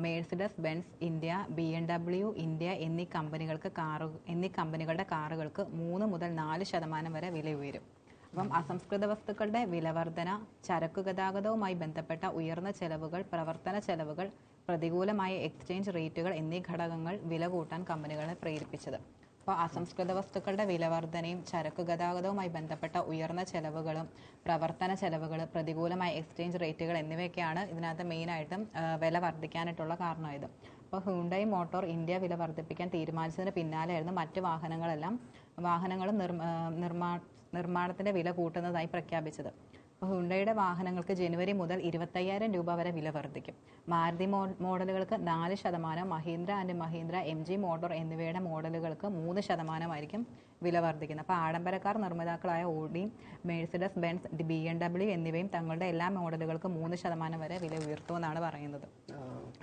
Mercedes Benz India, BMW India എന്നീ കമ്പനികളുടെ കാറുകൾക്ക് 3 മുതൽ 4% വരെ വില ഉയരും. അപ്പം അസംസ്കൃത വസ്തുക്കളുടെ വിലവർധന, ചരക്കു ഗതാഗതവുമായി ബന്ധപ്പെട്ട ഉയർന്ന ചെലവുകൾ, പ്രവർത്തന ചെലവുകൾ, പ്രതികൂലമായ എക്സ്ചേഞ്ച് റേറ്റുകൾ എന്നീ ഘടകങ്ങൾ വില കൂട്ടാൻ കമ്പനികളെ പ്രേരിപ്പിച്ചത്. അപ്പോൾ അസംസ്കൃത വസ്തുക്കളുടെ വിലവർധനയും ചരക്കു ഗതാഗതവുമായി ബന്ധപ്പെട്ട ഉയർന്ന ചെലവുകളും പ്രവർത്തന ചെലവുകൾ, പ്രതികൂലമായ എക്സ്ചേഞ്ച് റേറ്റുകൾ എന്നിവയൊക്കെയാണ് ഇതിനകത്ത് മെയിനായിട്ടും വില വർദ്ധിക്കാനായിട്ടുള്ള കാരണമായത്. അപ്പോൾ ഹ്യുണ്ടായി മോട്ടോർ ഇന്ത്യ വില വർദ്ധിപ്പിക്കാൻ തീരുമാനിച്ചതിന് പിന്നാലെയായിരുന്നു മറ്റ് വാഹനങ്ങളും നിർമ്മാണത്തിന്റെ വില കൂട്ടുന്നതായി പ്രഖ്യാപിച്ചത്. അപ്പോൾ ഹ്യുണ്ടായിയുടെ വാഹനങ്ങൾക്ക് ജനുവരി മുതൽ 25,000 രൂപ വരെ വില വർദ്ധിക്കും. മാരുതി മോഡലുകൾക്ക് 4%, Mahindra and Mahindra, MG motor എന്നിവയുടെ മോഡലുകൾക്ക് 3% വില വർദ്ധിക്കുന്നത്. അപ്പോൾ ആഡംബരക്കാർ നിർമ്മാതാക്കളായ ഓഡി, മേഴ്സിഡസ് ബെൻസ്, BMW എന്നിവയും തങ്ങളുടെ എല്ലാ മോഡലുകൾക്ക് 3% വരെ വില ഉയർത്തുമെന്നാണ് പറയുന്നത്.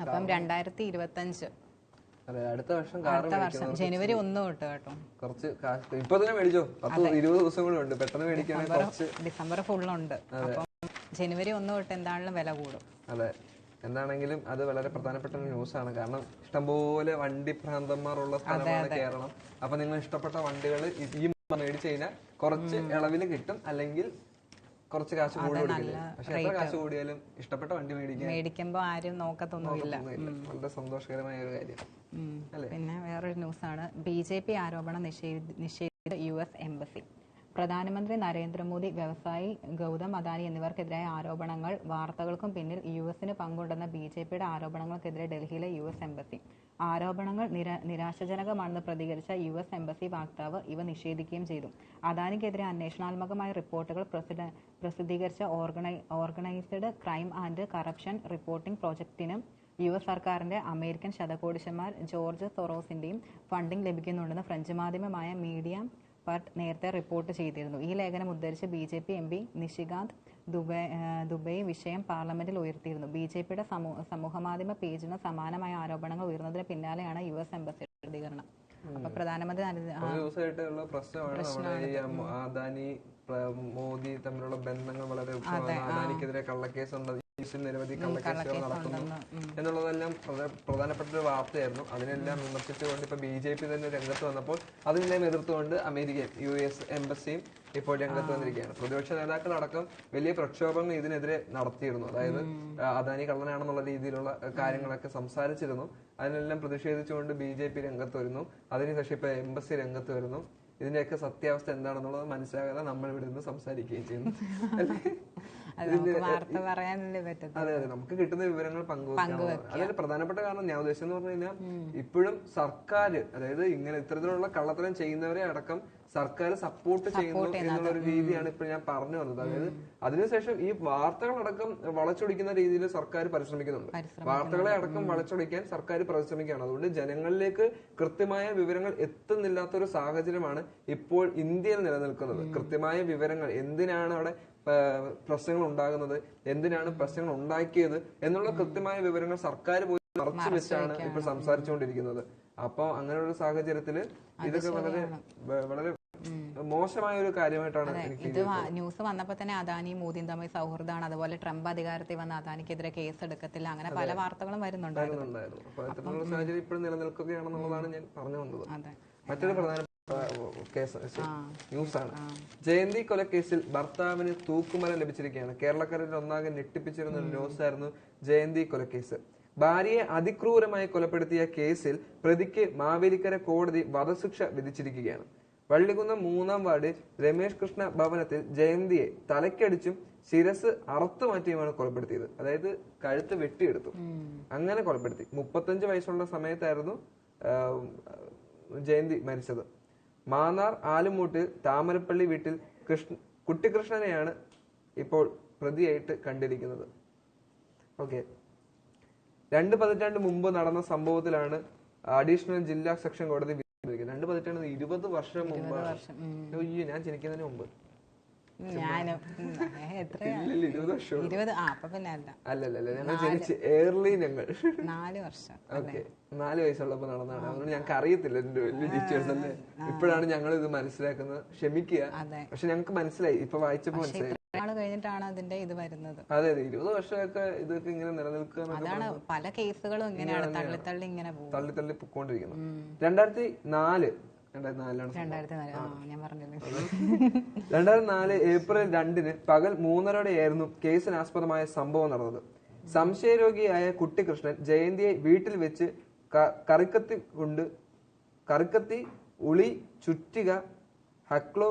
അപ്പം 2025 അടുത്ത വർഷം ജനുവരി 1 തൊട്ട് കേട്ടോ. കുറച്ച് ഇപ്പൊ തന്നെ മേടിച്ചോ, 10-20 ദിവസം കൂടെ ഉണ്ട്, പെട്ടെന്ന് മേടിക്കുകയാണെങ്കിൽ ഡിസംബർ ഫുള്ളുണ്ട്. അപ്പം ജനുവരി 1 തൊട്ട് എന്താണെങ്കിലും വില കൂടും. അതെ, എന്താണെങ്കിലും അത് വളരെ പ്രധാനപ്പെട്ട ഒരു ന്യൂസാണ്. കാരണം ഇഷ്ടംപോലെ വണ്ടി ഭ്രാന്തന്മാരുള്ള സ്ഥലമാണ് കേരളം. അപ്പൊ നിങ്ങൾ ഇഷ്ടപ്പെട്ട വണ്ടികൾ ഈ മേടിച്ചു കഴിഞ്ഞാൽ കുറച്ച് ഇളവിൽ കിട്ടും, അല്ലെങ്കിൽ കുറച്ച് കാശ് കൂടുതൽ കൊടുക്കില്ലേ? പക്ഷെ എത്ര കാശ് കൂടിയാലും ഇഷ്ടപ്പെട്ട വണ്ടി മേടിക്കുമ്പോ ആരും നോക്കത്തൊന്നുമില്ല. വളരെ സന്തോഷകരമായ ഒരു കാര്യം. പിന്നെ വേറൊരു ന്യൂസാണ്, BJP ആരോപണം നിഷേധിച്ച US എംബസി. പ്രധാനമന്ത്രി നരേന്ദ്രമോദി, വ്യവസായി ഗൗതം അദാനി എന്നിവർക്കെതിരായ ആരോപണങ്ങൾ വാർത്തകൾക്കും പിന്നിൽ US പങ്കുണ്ടെന്ന BJPയുടെ ആരോപണങ്ങൾക്കെതിരെ ഡൽഹിയിലെ US എംബസി. ആരോപണങ്ങൾ നിരാശാജനകമാണെന്ന് പ്രതികരിച്ച US എംബസി വക്താവ് ഇവ നിഷേധിക്കുകയും ചെയ്തു. അദാനിക്കെതിരെ അന്വേഷണാത്മകമായ റിപ്പോർട്ടുകൾ പ്രസിദ്ധീകരിച്ച organised crime and corruption reporting പ്രോജക്റ്റിന് US സർക്കാരിന്റെ അമേരിക്കൻ ശതകോടീശ്വരന്മാർ ജോർജ് സൊറോസിന്റെയും ഫണ്ടിംഗ് ലഭിക്കുന്നുണ്ടെന്ന് ഫ്രഞ്ച് മാധ്യമമായ മീഡിയ പട്ട് നേരത്തെ റിപ്പോർട്ട് ചെയ്തിരുന്നു. ഈ ലേഖനം ഉദ്ധരിച്ച് BJP MP നിഷികാന്ത് ദുബൈ വിഷയം പാർലമെന്റിൽ ഉയർത്തിയിരുന്നു. BJPയുടെ സമൂഹമാധ്യമ പേജിന് സമാനമായ ആരോപണങ്ങൾ ഉയർന്നതിന് പിന്നാലെയാണ് US എംബസിയുടെ പ്രതികരണം. അപ്പൊ പ്രധാനമന്ത്രി ദിവസമായിട്ടുള്ള പ്രശ്നമാണ് അദാനി മോദി തമ്മിലുള്ള ബന്ധങ്ങൾ വളരെ അദാനിക്കെതിരെ കള്ളക്കേസുണ്ട്, നിരവധി കള്ളക്കേസുകൾ നടക്കുന്നു എന്നുള്ളതെല്ലാം പ്രധാനപ്പെട്ട ഒരു വാർത്തയായിരുന്നു. അതിനെല്ലാം വിമർശിച്ചുകൊണ്ട് ഇപ്പൊ BJP തന്നെ രംഗത്ത് വന്നപ്പോൾ അതിനെല്ലാം എതിർത്തുകൊണ്ട് അമേരിക്കൻ US എംബസിയും ഇപ്പോൾ രംഗത്ത് വന്നിരിക്കുകയാണ്. പ്രതിപക്ഷ നേതാക്കളടക്കം വലിയ പ്രക്ഷോഭങ്ങൾ ഇതിനെതിരെ നടത്തിയിരുന്നു. അതായത് അദാനി കള്ളനാണെന്നുള്ള രീതിയിലുള്ള കാര്യങ്ങളൊക്കെ സംസാരിച്ചിരുന്നു. അതിനെല്ലാം പ്രതിഷേധിച്ചുകൊണ്ട് BJP രംഗത്ത് വരുന്നു. അതിനുശേഷം ഇപ്പൊ എംബസി രംഗത്ത് വരുന്നു. ഇതിന്റെയൊക്കെ സത്യാവസ്ഥ എന്താണെന്നുള്ളത് മനസ്സിലാകാതെ നമ്മൾ ഇവിടെ നിന്ന് സംസാരിക്കുകയും ചെയ്യുന്നു. അതെ, നമുക്ക് കിട്ടുന്ന വിവരങ്ങൾ പങ്കുവെക്കുക. അതിൽ പ്രധാനപ്പെട്ട കാരണം ഞാൻ ഉദ്ദേശിച്ചെന്ന് പറഞ്ഞു കഴിഞ്ഞാൽ ഇപ്പോഴും സർക്കാർ, അതായത് ഇങ്ങനെ ഇത്തരത്തിലുള്ള കള്ളത്തരം ചെയ്യുന്നവരെ അടക്കം സർക്കാർ സപ്പോർട്ട് ചെയ്യുന്നു എന്നുള്ള ഒരു രീതിയാണ് ഇപ്പോൾ ഞാൻ പറഞ്ഞു വന്നത്. അതായത് അതിനുശേഷം ഈ വാർത്തകളടക്കം വളച്ചൊടിക്കുന്ന രീതിയിൽ സർക്കാർ പരിശ്രമിക്കുന്നുണ്ട്. വാർത്തകളെ അടക്കം വളച്ചൊടിക്കാൻ സർക്കാർ പരിശ്രമിക്കുകയാണ്. അതുകൊണ്ട് ജനങ്ങളിലേക്ക് കൃത്യമായ വിവരങ്ങൾ എത്തുന്നില്ലാത്തൊരു സാഹചര്യമാണ് ഇപ്പോൾ ഇന്ത്യയിൽ നിലനിൽക്കുന്നത്. കൃത്യമായ വിവരങ്ങൾ, എന്തിനാണ് അവിടെ പ്രശ്നങ്ങൾ ഉണ്ടാകുന്നത്, എന്തിനാണ് പ്രശ്നങ്ങൾ ഉണ്ടാക്കിയത് എന്നുള്ള കൃത്യമായ വിവരങ്ങൾ സർക്കാർ പോയി മറച്ചു വെച്ചാണ് ഇപ്പോൾ സംസാരിച്ചുകൊണ്ടിരിക്കുന്നത്. അപ്പൊ അങ്ങനെയുള്ള സാഹചര്യത്തില് ഇതൊക്കെ വളരെ വളരെ മോശമായ ഒരു കാര്യമായിട്ടാണ് എനിക്ക് ഇത് ന്യൂസ് വന്നപ്പോ തന്നെ അദാനിയും മോദിയും തമ്മിൽ സൗഹൃദമാണ്, അതുപോലെ ട്രംപ് അധികാരത്തിൽ വന്ന അദാനിക്കെതിരെ കേസ് എടുക്കത്തില്ല, അങ്ങനെ പല വാർത്തകളും വരുന്നുണ്ടായിരുന്നു. അപ്പൊ ഇത്തരത്തിലുള്ള സാഹചര്യം ഇപ്പോഴും നിലനിൽക്കുകയാണെന്നുള്ളതാണ് ഞാൻ പറഞ്ഞു വന്നത്. മറ്റൊരു പ്രധാന ന്യൂസാണ്, ജയന്തി കൊലക്കേസിൽ ഭർത്താവിന് തൂക്കുമരം ലഭിച്ചിരിക്കുകയാണ്. കേരളക്കരയിൽ ഒന്നാകെ ഞെട്ടിപ്പിച്ചിരുന്ന ഒരു ന്യൂസായിരുന്നു ജയന്തി കൊലക്കേസ്. ഭാര്യയെ അതിക്രൂരമായി കൊലപ്പെടുത്തിയ കേസിൽ പ്രതിക്ക് മാവേലിക്കര കോടതി വധശിക്ഷ വിധിച്ചിരിക്കുകയാണ്. വള്ളികുന്നം 3-ാം വാർഡ് രമേശ് കൃഷ്ണ ഭവനത്തിൽ ജയന്തിയെ തലക്കടിച്ചും ശിരസ് അറുത്തു മാറ്റിയുമാണ് കൊലപ്പെടുത്തിയത്. അതായത് കഴുത്ത് വെട്ടിയെടുത്തു, അങ്ങനെ കൊലപ്പെടുത്തി. 35 വയസ്സുള്ള സമയത്തായിരുന്നു ജയന്തി മരിച്ചത്. മാന്നാർ ആലുമൂട്ടിൽ താമരപ്പള്ളി വീട്ടിൽ കുട്ടിക്കൃഷ്ണനെയാണ് ഇപ്പോൾ പ്രതിയായിട്ട് കണ്ടിരിക്കുന്നത്. ഓക്കെ, 2 പതിറ്റാണ്ട് മുമ്പ് നടന്ന സംഭവത്തിലാണ് അഡീഷണൽ ജില്ലാ സെക്ഷൻ കോടതി 2 പതിറ്റാണ്ട് 20 വർഷം മുമ്പ്. അയ്യോ, ഞാൻ ജനിക്കുന്നതിന് മുമ്പ്. അല്ലല്ല, ഞങ്ങൾ ജനിച്ച് ഏർലി, ഞങ്ങൾ 4 വർഷം. ഓക്കെ, 4 വയസ്സുള്ളപ്പോ നടന്നതാണ്. അതുകൊണ്ട് ഞങ്ങൾക്ക് അറിയത്തില്ല ഇതിന്റെ വലിയ ഡീറ്റെയിൽസ് അല്ലേ. ഇപ്പോഴാണ് ഞങ്ങൾ ഇത് മനസ്സിലാക്കുന്നത്, ക്ഷമിക്കുക. പക്ഷെ ഞങ്ങൾക്ക് മനസ്സിലായി, ഇപ്പൊ വായിച്ചപ്പോ മനസ്സിലായി. കഴിഞ്ഞിട്ടാണ് അതിന്റെ ഇത് വരുന്നത്. അതെ, 20 വർഷമൊക്കെ ഇതൊക്കെ ഇങ്ങനെ നിലനിൽക്കുക. അതാണ് പല കേസുകളും ഇങ്ങനെയാണ് തള്ളി ഇങ്ങനെ പൊക്കോണ്ടിരിക്കുന്നത്. 2004 ഏപ്രിൽ 2-ന് പകൽ 3:30-ഓടെയായിരുന്നു കേസിനാസ്പദമായ സംഭവം നടന്നത്. സംശയരോഗിയായ കുട്ടിക്കൃഷ്ണൻ ജയന്തിയെ വീട്ടിൽ വെച്ച് കറിക്കത്തി, ഉളി, ചുറ്റിക, ഹാക്ലോ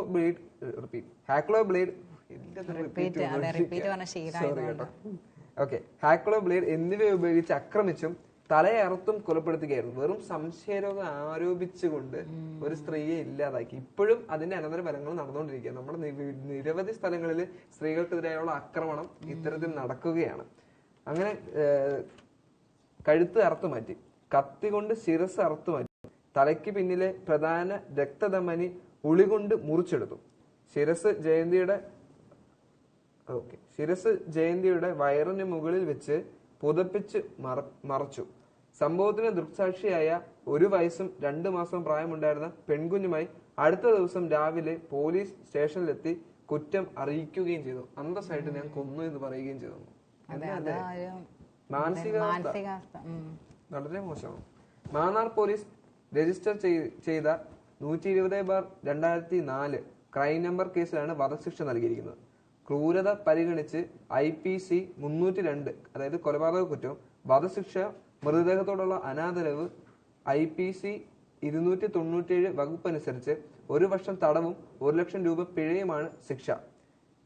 ബ്ലേഡ് എന്നിവ ഉപയോഗിച്ച് ആക്രമിച്ചും തലയറുത്തും കൊലപ്പെടുത്തുകയായിരുന്നു. വെറും സംശയരോഗം ആരോപിച്ചുകൊണ്ട് ഒരു സ്ത്രീയെ ഇല്ലാതാക്കി. ഇപ്പോഴും അതിന്റെ അനന്തര ഫലങ്ങൾ നടന്നുകൊണ്ടിരിക്കുക. നമ്മുടെ നിരവധി സ്ഥലങ്ങളിൽ സ്ത്രീകൾക്കെതിരെയുള്ള ആക്രമണം ഇത്തരത്തിൽ നടക്കുകയാണ്. അങ്ങനെ കഴുത്ത് അറുത്തു മാറ്റി, കത്തി കൊണ്ട് ശിരസ് അറുത്തു മാറ്റി, തലയ്ക്ക് പിന്നിലെ പ്രധാന രക്തധമനി ഉളി കൊണ്ട് മുറിച്ചെടുത്തു. ശിരസ് ജയന്തിയുടെ വയറിന് മുകളിൽ വെച്ച് പുതപ്പിച്ച് മറച്ചു. സംഭവത്തിന് ദൃക്സാക്ഷിയായ 1 വയസ്സും 2 മാസവും പ്രായമുണ്ടായിരുന്ന പെൺകുഞ്ഞുമായി അടുത്ത ദിവസം രാവിലെ പോലീസ് സ്റ്റേഷനിലെത്തി കുറ്റം അറിയിക്കുകയും ചെയ്തു. അന്തസ്സായിട്ട് ഞാൻ കൊന്നു എന്ന് പറയുകയും ചെയ്തു. മാനസികാവസ്ഥ വളരെ മോശമാണ്. മാന്നാർ പോലീസ് രജിസ്റ്റർ ചെയ്ത 120/2004 ക്രൈം നമ്പർ കേസിലാണ് വധശിക്ഷ നൽകിയിരിക്കുന്നത്. ക്രൂരത പരിഗണിച്ച് IPC 302, അതായത് കൊലപാതക കുറ്റം, വധശിക്ഷ, മൃതദേഹത്തോടുള്ള അനാദരവ്, IPC 297 വകുപ്പ് അനുസരിച്ച് 1 വർഷം തടവും 1 ലക്ഷം രൂപ പിഴയുമാണ് ശിക്ഷ.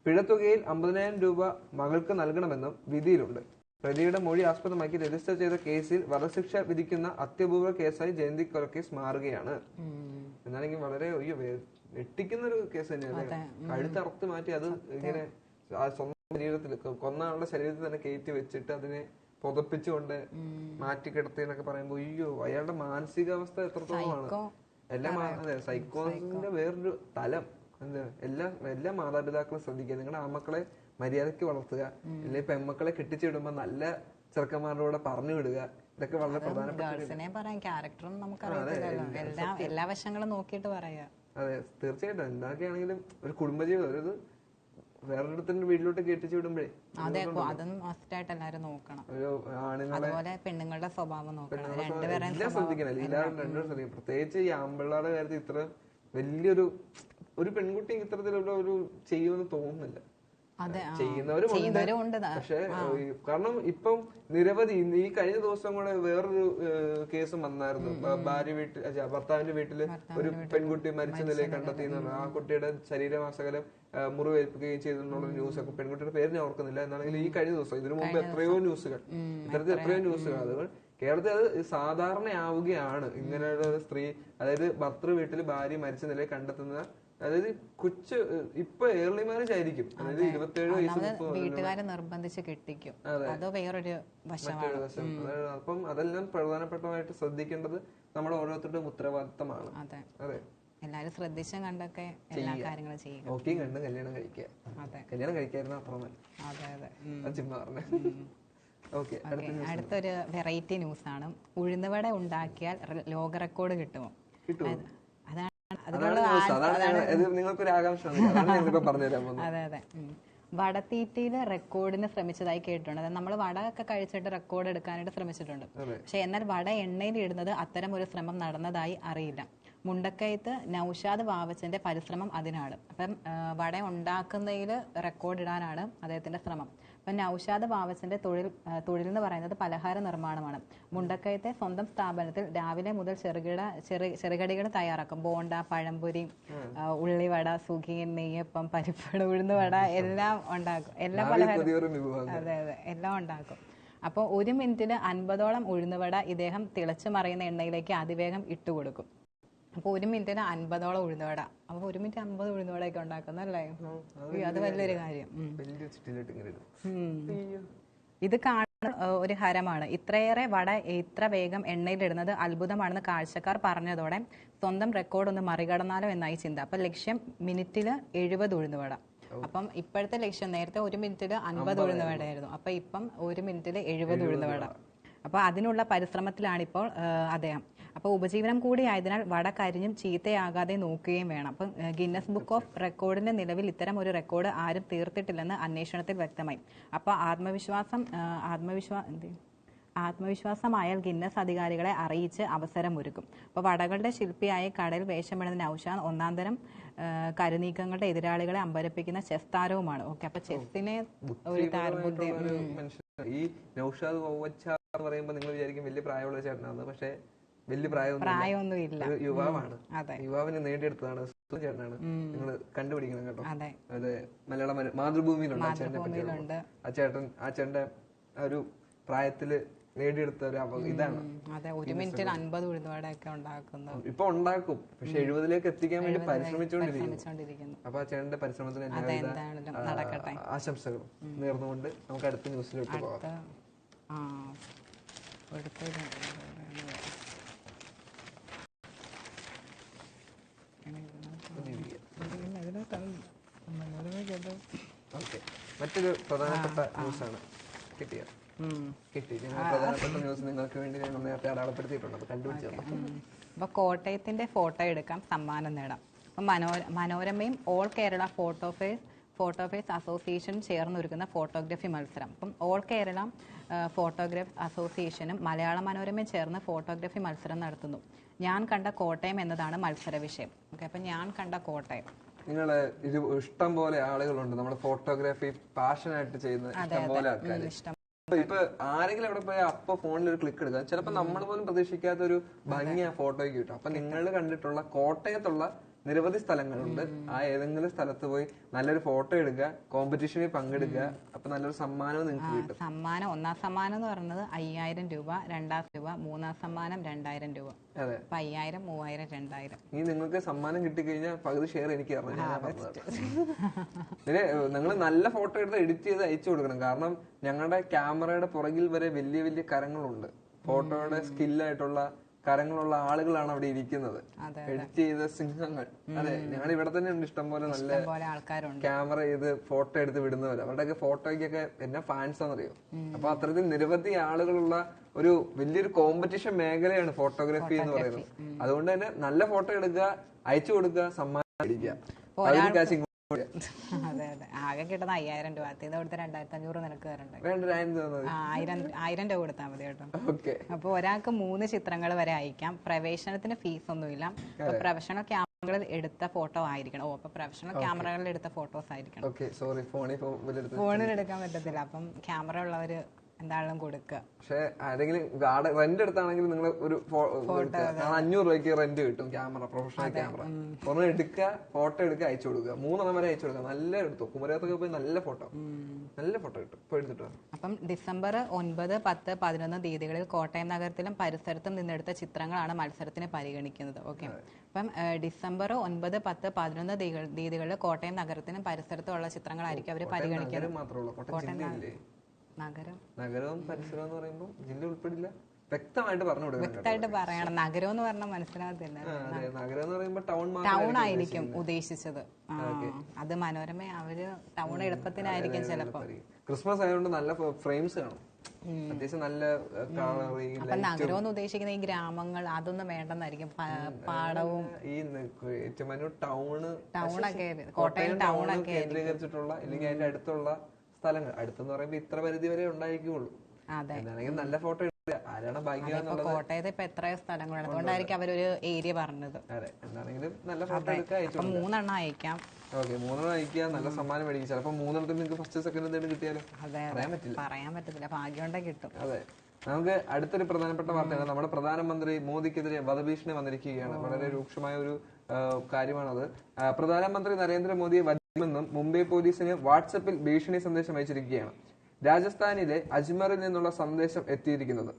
പിഴത്തുകയിൽ 50,000 രൂപ മകൾക്ക് നൽകണമെന്നും വിധിയിലുണ്ട്. പ്രതിയുടെ മൊഴി ആസ്പദമാക്കി രജിസ്റ്റർ ചെയ്ത കേസിൽ വധശിക്ഷ വിധിക്കുന്ന അത്യപൂർവ കേസായി ജയന്തി കൊലക്കേസ് മാറുകയാണ്. എന്നാണെങ്കിൽ വളരെ വെട്ടിക്കുന്ന ഒരു കേസ് തന്നെയാണ്. കഴുത്തറുത്ത് മാറ്റി അത് ഇങ്ങനെ സ്വന്തം ശരീരത്തിൽ, കൊന്ന ആളുടെ ശരീരത്തിൽ തന്നെ കയറ്റി വെച്ചിട്ട് അതിനെ പുതപ്പിച്ചുകൊണ്ട് മാറ്റി കിടത്തി എന്നൊക്കെ പറയുമ്പോ അയാളുടെ മാനസികാവസ്ഥ എത്രത്തോളമാണ്. അതെ, സൈക്കോസിന്റെ വേറൊരു തലം. എല്ലാ മാതാപിതാക്കളും ശ്രദ്ധിക്കുക. നിങ്ങളുടെ ആമക്കളെ മര്യാദയ്ക്ക് വളർത്തുക, അല്ലെങ്കിൽ പെൺമക്കളെ കെട്ടിച്ചിടുമ്പോ നല്ല ചെറുക്കന്മാരുടെ കൂടെ പറഞ്ഞു വിടുക. ഇതൊക്കെ വളരെ പ്രധാനപ്പെട്ട. എല്ലാ വശങ്ങളും നോക്കിയിട്ട് പറയാ. അതെ, തീർച്ചയായിട്ടും. എന്തൊക്കെയാണെങ്കിലും ഒരു കുടുംബജീവിതം, ഒരു വേറൊരിടത്തിന്റെ വീട്ടിലോട്ട് കെട്ടിച്ചു വിടുമ്പോഴേ അതുപോലെ പെണ്ണുങ്ങളുടെ സ്വഭാവം നോക്കണം. എല്ലാം ശ്രദ്ധിക്കണം. എല്ലാവരും രണ്ടുപേരും ശ്രദ്ധിക്കണം. പ്രത്യേകിച്ച് ഈ ആമ്പിള്ളാരുടെ കാര്യത്തിൽ ഇത്ര വലിയൊരു പെൺകുട്ടി ഇത്തരത്തിലുള്ള ഒരു ചെയ്യുമെന്ന് തോന്നുന്നില്ല. ചെയ്യുന്നവരും പക്ഷെ കാരണം ഇപ്പം നിരവധി, ഈ കഴിഞ്ഞ ദിവസം കൂടെ വേറൊരു കേസും വന്നായിരുന്നു. ഭർത്താവിന്റെ വീട്ടില് ഒരു പെൺകുട്ടി മരിച്ച നിലയിൽ കണ്ടെത്തി. ആ കുട്ടിയുടെ ശരീരമാസകലം മുറിവേൽപ്പിക്കുകയും ചെയ്തെന്നുള്ള ന്യൂസ് ഒക്കെ, പെൺകുട്ടിയുടെ പേര് ഞാൻ ഓർക്കുന്നില്ല. എന്നാണെങ്കിൽ ഈ കഴിഞ്ഞ ദിവസം, ഇതിനു മുമ്പ് എത്രയോ ന്യൂസുകൾ, അതുകൾ കേരളത്തിൽ അത് സാധാരണയാവുകയാണ്. ഇങ്ങനെയുള്ള ഒരു സ്ത്രീ, അതായത് ഭർത്തൃ വീട്ടിൽ ഭാര്യ മരിച്ച നിലയിൽ കണ്ടെത്തുന്ന, അതായത് ഇപ്പൊ ഏർലി മാരേജ് ആയിരിക്കും. അതായത് 27 വയസ്സ് വീട്ടുകാരെ നിർബന്ധിച്ച് കെട്ടിക്കും. അതോ വേറൊരു മറ്റൊരു വശം. അപ്പം അതെല്ലാം പ്രധാനപ്പെട്ടതായിട്ട് ശ്രദ്ധിക്കേണ്ടത് നമ്മുടെ ഓരോരുത്തരുടെയും ഉത്തരവാദിത്തമാണ്. അതെ, എല്ലാരും ശ്രദ്ധിച്ചും കണ്ടൊക്കെ എല്ലാ കാര്യങ്ങളും ചെയ്യും. നോക്കിയും കണ്ട് കല്യാണം കഴിക്കുക. കല്യാണം കഴിക്കായിരുന്നു അപ്പുറം. അടുത്തൊരു വെറൈറ്റി ന്യൂസ് ആണ്. ഉഴുന്നുവട ഉണ്ടാക്കിയാൽ ലോക റെക്കോർഡ് കിട്ടുമോ? അതെ അതെ, വടത്തീറ്റയില് റെക്കോർഡിന് ശ്രമിച്ചതായി കേട്ടിട്ടുണ്ട്. അതായത് നമ്മൾ വട ഒക്കെ കഴിച്ചിട്ട് റെക്കോർഡ് എടുക്കാനായിട്ട് ശ്രമിച്ചിട്ടുണ്ട്. പക്ഷെ എന്നാൽ വട എണ്ണയിൽ ഇടുന്നത് അത്തരം ഒരു ശ്രമം നടന്നതായി അറിയില്ല. മുണ്ടക്കയത്ത് നൌഷാദ് വാവച്ചന്റെ പരിശ്രമം അതിനാണ്. അപ്പം വട ഉണ്ടാക്കുന്നതിൽ റെക്കോർഡ് ഇടാനാണ് അദ്ദേഹത്തിന്റെ ശ്രമം. അപ്പം നൌഷാദ് വാവച്ചന്റെ തൊഴിൽ എന്ന് പറയുന്നത് പലഹാര നിർമ്മാണമാണ്. മുണ്ടക്കയത്തെ സ്വന്തം സ്ഥാപനത്തിൽ രാവിലെ മുതൽ ചെറുകടികൾ തയ്യാറാക്കും. ബോണ്ട, പഴംപൊരി, ഉള്ളിവട, സുഖിയൻ, നെയ്യപ്പം, പരിപ്പട, ഉഴുന്നുവട എല്ലാം ഉണ്ടാക്കും. എല്ലാ പലഹാരം, അതെ അതെ, എല്ലാം ഉണ്ടാക്കും. അപ്പോൾ 1 മിനിറ്റിന് 50ഓളം ഉഴുന്നുവട ഇദ്ദേഹം തിളച്ചു മറിയുന്ന എണ്ണയിലേക്ക് അതിവേഗം ഇട്ടുകൊടുക്കും. അപ്പോൾ 1 മിനിറ്റിന് 50ഓളം ഉഴുന്നുവട. അപ്പോൾ 1 മിനിറ്റ് 50 ഉഴുന്നുവടയൊക്കെ ഉണ്ടാക്കുന്നല്ലേ? അത് വലിയൊരു കാര്യം. ഇത് കാണാൻ ഒരു ഹരമാണ്. ഇത്രയേറെ വട ഇത്ര വേഗം എണ്ണയിലിടുന്നത് അത്ഭുതമാണെന്ന് കാഴ്ചക്കാർ പറഞ്ഞതോടെ സ്വന്തം റെക്കോർഡ് ഒന്ന് മറികടന്നാലോ എന്നായി ചിന്ത. അപ്പൊ ലക്ഷ്യം മിനിറ്റില് 70 ഉഴുന്നുവട. അപ്പം ഇപ്പോഴത്തെ ലക്ഷ്യം, നേരത്തെ 1 മിനിറ്റില് 50 ഉഴുന്നുവടയായിരുന്നു. അപ്പൊ ഇപ്പം 1 മിനിറ്റില് 70 ഉഴുന്നുവട. അപ്പൊ അതിനുള്ള പരിശ്രമത്തിലാണിപ്പോൾ അദ്ദേഹം. അപ്പോൾ ഉപജീവനം കൂടി ആയതിനാൽ വട കരിഞ്ഞും ചീത്തയാകാതെ നോക്കുകയും വേണം. അപ്പം ഗിന്നസ് ബുക്ക് ഓഫ് റെക്കോർഡിന്റെ നിലവിൽ ഇത്തരം ഒരു റെക്കോർഡ് ആരും തീർത്തിട്ടില്ലെന്ന് അന്വേഷണത്തിൽ വ്യക്തമായി. അപ്പോൾ ആത്മവിശ്വാസമായാൽ ഗിന്നസ് അധികാരികളെ അറിയിച്ച് അവസരമൊരുക്കും. അപ്പോൾ വടകളുടെ ശില്പിയായ കടയിൽ വേഷമിടുന്ന നൌഷാദ് ഒന്നാന്തരം കരുനീക്കങ്ങളുടെ എതിരാളികളെ അമ്പരപ്പിക്കുന്ന ചെസ് താരവുമാണ്. ഓക്കെ, അപ്പൊ ചെസ്സിനെ ഒരു താരബുദ്ധി. ഈ നൌഷാദ് എന്ന് പറയുമ്പോൾ നിങ്ങൾ വിചാരിക്കും വലിയ പ്രായമുള്ള ചേട്ടനാണ്. പക്ഷെ വലിയ പ്രായമൊന്നും ഇല്ല, യുവാവാണ്. യുവാവിനെ നേടിയെടുത്തതാണ് ചേട്ടനാണ്. നിങ്ങൾ കണ്ടുപിടിക്കണം കേട്ടോ. അതെ, മലയാള മാതൃഭൂമിയിലുണ്ട് ആ ചേട്ടന്റെ ഒരു പ്രായത്തില് നേടിയെടുത്ത ഒരു ഇതാണ്. 1 മിനിറ്റിൽ 50 ഉഴുന്നുവടയൊക്കെ ഉണ്ടാക്കുന്നു. ഇപ്പൊ ഉണ്ടാക്കും, പക്ഷെ 70ലേക്ക് എത്തിക്കാൻ വേണ്ടി പരിശ്രമിച്ചുകൊണ്ടിരിക്കുന്നു. അപ്പൊ ആ ചേട്ടന്റെ പരിശ്രമത്തിന് ആശംസകളും നേർന്നുകൊണ്ട് നമുക്ക് അടുത്ത ന്യൂസിലോട്ട് പോകാം. മറ്റൊരു പ്രധാനപ്പെട്ട ന്യൂസാണ്. പ്രധാനപ്പെട്ട ന്യൂസ് നിങ്ങൾക്ക് വേണ്ടി ഞങ്ങൾ നേരത്തെ അടയാളപ്പെടുത്തിയിട്ടുണ്ട്, കണ്ടുപിടിച്ചു. അപ്പൊ കോട്ടയത്തിന്റെ ഫോട്ടോ എടുക്കാം, സമ്മാനം നേടാം. അപ്പൊ മനോരമയും ഓൾ കേരള ഫോട്ടോഫേഴ്സ് അസോസിയേഷനും ചേർന്നൊരുക്കുന്ന ഫോട്ടോഗ്രാഫി മത്സരം. അപ്പം ഓൾ കേരള ഫോട്ടോഗ്രാഫ് അസോസിയേഷനും മലയാള മനോരമയും ചേർന്ന് ഫോട്ടോഗ്രാഫി മത്സരം നടത്തുന്നു. ഞാൻ കണ്ട കോട്ടയം എന്നതാണ് മത്സര വിഷയം. ഓക്കെ, അപ്പം ഞാൻ കണ്ട കോട്ടയം. നിങ്ങള് ഇത് ഇഷ്ടം പോലെ ആളുകളുണ്ട്, നമ്മുടെ ഫോട്ടോഗ്രാഫി പാഷനായിട്ട് ചെയ്യുന്ന ഇഷ്ടം പോലെ ആൾക്കാര്. ഇപ്പൊ ആരെങ്കിലും അവിടെ പോയാൽ അപ്പൊ ഫോണിൽ ഒരു ക്ലിക്ക് എടുക്കുക, ചിലപ്പോ നമ്മൾ പോലും പ്രതീക്ഷിക്കാത്ത ഒരു ഭംഗി ആ ഫോട്ടോയ്ക്ക് കിട്ടും. അപ്പൊ നിങ്ങൾ കണ്ടിട്ടുള്ള കോട്ടയത്തുള്ള നിരവധി സ്ഥലങ്ങളുണ്ട്. ആ ഏതെങ്കിലും സ്ഥലത്ത് പോയി നല്ലൊരു ഫോട്ടോ എടുക്കുക, കോമ്പറ്റീഷനിൽ പങ്കെടുക്കുക, അപ്പൊ നല്ലൊരു സമ്മാനവും നിങ്ങൾക്ക് കിട്ടും. സമ്മാനം, ഒന്നാം സമ്മാനം എന്ന് പറയുന്നത് 5000 രൂപ, രണ്ടാം രൂപ, മൂന്നാം സമ്മാനം 2000 രൂപ. അതെ, 5000, 3000, 2000. ഈ നിങ്ങൾക്ക് സമ്മാനം കിട്ടിക്കഴിഞ്ഞാൽ പകുതി ഷെയർ എനിക്ക് തരണം. നിങ്ങൾ നല്ല ഫോട്ടോ എടുത്ത് എഡിറ്റ് ചെയ്ത് അയച്ചു കൊടുക്കണം. കാരണം ഞങ്ങളുടെ ക്യാമറയുടെ പുറകിൽ വരെ വലിയ വലിയ കരങ്ങളുണ്ട്, ഫോട്ടോയുടെ സ്കില്ലായിട്ടുള്ള കരങ്ങളുള്ള ആളുകളാണ് അവിടെ ഇരിക്കുന്നത്, എഡിറ്റ് ചെയ്ത സിംഹങ്ങൾ. അതെ, ഞങ്ങളുടെ ഇവിടെ തന്നെ ഉണ്ട് ഇഷ്ടംപോലെ നല്ല ക്യാമറ ചെയ്ത് ഫോട്ടോ എടുത്ത് വിടുന്നവർ. അവരുടെയൊക്കെ ഫോട്ടോയ്ക്കൊക്കെ എന്നെ ഫാൻസ് ആണെന്നറിയോ. അപ്പൊ അത്തരത്തിൽ നിരവധി ആളുകളുള്ള ഒരു വലിയൊരു കോമ്പറ്റീഷൻ മേഖലയാണ് ഫോട്ടോഗ്രാഫി എന്ന് പറയുന്നത്. അതുകൊണ്ട് തന്നെ നല്ല ഫോട്ടോ എടുക്കുക, അയച്ചു കൊടുക്കുക, സമ്മാനം അടിക്കുക. അതെ അതെ, ആകെ കിട്ടുന്ന 5000 രൂപ, ഇത് കൊടുത്ത് 2500 നിനക്ക് തരണ്ടേ? 1000 രൂപ കൊടുത്താൽ മതി കേട്ടോ. അപ്പൊ ഒരാൾക്ക് 3 ചിത്രങ്ങൾ വരെ അയക്കാം. പ്രവേശനത്തിന് ഫീസ് ഒന്നുമില്ല. പ്രൊഫഷണൽ ക്യാമറകളിൽ എടുത്ത ഫോട്ടോ ആയിരിക്കണം. അപ്പൊ പ്രൊഫഷണൽ ക്യാമറകളിൽ എടുത്ത ഫോട്ടോസ് ആയിരിക്കണം. ഫോണിൽ എടുക്കാൻ പറ്റത്തില്ല. അപ്പം ക്യാമറ ഉള്ളവര് എന്തായാലും കൊടുക്കുക. പക്ഷെ ആരെങ്കിലും റെന്റ് എടുത്താണെങ്കിൽ നിങ്ങൾ ഒരു 500 രൂപയ്ക്ക് റെന്റ് കിട്ടും ക്യാമറ, പ്രൊഫഷണൽ ക്യാമറ. ഒന്ന് എടുക്കുക, ഫോട്ടോ എടുക്കുക, അയച്ചു കൊടുക്കുക. 3 വരെ അയച്ചു കൊടുക്കുക. നല്ല എടുത്തു, കുമരകത്തൊക്കെ പോയി നല്ല ഫോട്ടോ കിട്ടും. ഇപ്പൊ എടുത്തിട്ട്. അപ്പം ഡിസംബർ 9, 10, 11 തീയതികളിൽ കോട്ടയം നഗരത്തിലും പരിസരത്തും നിന്നെടുത്ത ചിത്രങ്ങളാണ് മത്സരത്തിന് പരിഗണിക്കുന്നത്. ഓക്കെ, അപ്പം ഡിസംബർ 9, 10, 11 തീയതികളിൽ കോട്ടയം നഗരത്തിനും പരിസരത്തും ഉള്ള ചിത്രങ്ങളായിരിക്കും അവർ പരിഗണിക്കുന്നത്. നഗരവും പരിസരവും എന്ന് പറയുമ്പോൾ ജില്ല ഉൾപ്പെടില്ല. വ്യക്തമായിട്ട് പറഞ്ഞു കൊടുക്കണം. വ്യക്തമായിട്ട് പറയണം. നഗരം എന്ന് പറഞ്ഞാൽ മനസ്സിലാകത്തില്ല. നഗരം എന്ന് പറയുമ്പോൾ ടൗൺ ആയിരിക്കും ഉദ്ദേശിച്ചത്. അത് മനോരമ അവര് ടൗൺ എളുപ്പത്തിനായിരിക്കും ചിലപ്പോ. ക്രിസ്മസ് ആയതുകൊണ്ട് നല്ല ഫ്രെയിംസ് കാണും, അത്യാവശ്യം നല്ല കളറിങ്. അപ്പൊ നഗരം എന്ന് ഉദ്ദേശിക്കുന്ന ഈ ഗ്രാമങ്ങൾ അതൊന്നും വേണ്ടെന്നായിരിക്കും. പാടവും ഈ ടൗണൊക്കെ, കോട്ടയം ടൗണൊക്കെ കേന്ദ്രീകരിച്ചിട്ടുള്ള അല്ലെങ്കിൽ അതിന്റെ അടുത്തുള്ള സ്ഥലങ്ങൾ. അടുത്തെന്ന് പറയുമ്പോ ഇത്ര പരിധി വരെ ഉണ്ടായിരിക്കുള്ളൂ. എന്താണെങ്കിൽ നല്ല ഫോട്ടോ എടുക്കുക, ആരാണ് ഭാഗ്യം. കോട്ടയത്ത് ഇപ്പൊ എത്രയോ സ്ഥലങ്ങളുണ്ട്, അതുകൊണ്ടായിരിക്കും അവരൊരു ഏരിയ പറഞ്ഞത്. അതെ, എന്താണെങ്കിലും നല്ല ഫോട്ടോ എടുക്കുക, അയച്ചു. 3 എണ്ണം അയക്കാം. ഓക്കെ, 3 എണ്ണം അയക്കുക, നല്ല സമ്മാനം മേടിക്കും. ചിലപ്പോ 3 എണ്ണത്തിൽ നിങ്ങൾക്ക് ഫസ്റ്റ് സെക്കൻഡ് എന്തെങ്കിലും കിട്ടിയാലോ പറയാൻ പറ്റത്തില്ല, ഭാഗ്യം കിട്ടും. അതെ, നമുക്ക് അടുത്തൊരു പ്രധാനപ്പെട്ട വാർത്തയാണ്. നമ്മുടെ പ്രധാനമന്ത്രി മോദിക്കെതിരെ വധഭീഷണി വന്നിരിക്കുകയാണ്. വളരെ രൂക്ഷമായ ഒരു കാര്യമാണത്. പ്രധാനമന്ത്രി നരേന്ദ്രമോദിയെ വധിക്കുമെന്നും മുംബൈ പോലീസിന് വാട്സപ്പിൽ ഭീഷണി സന്ദേശം അയച്ചിരിക്കുകയാണ്. രാജസ്ഥാനിലെ അജ്മറിൽ നിന്നുള്ള സന്ദേശം എത്തിയിരിക്കുന്നത്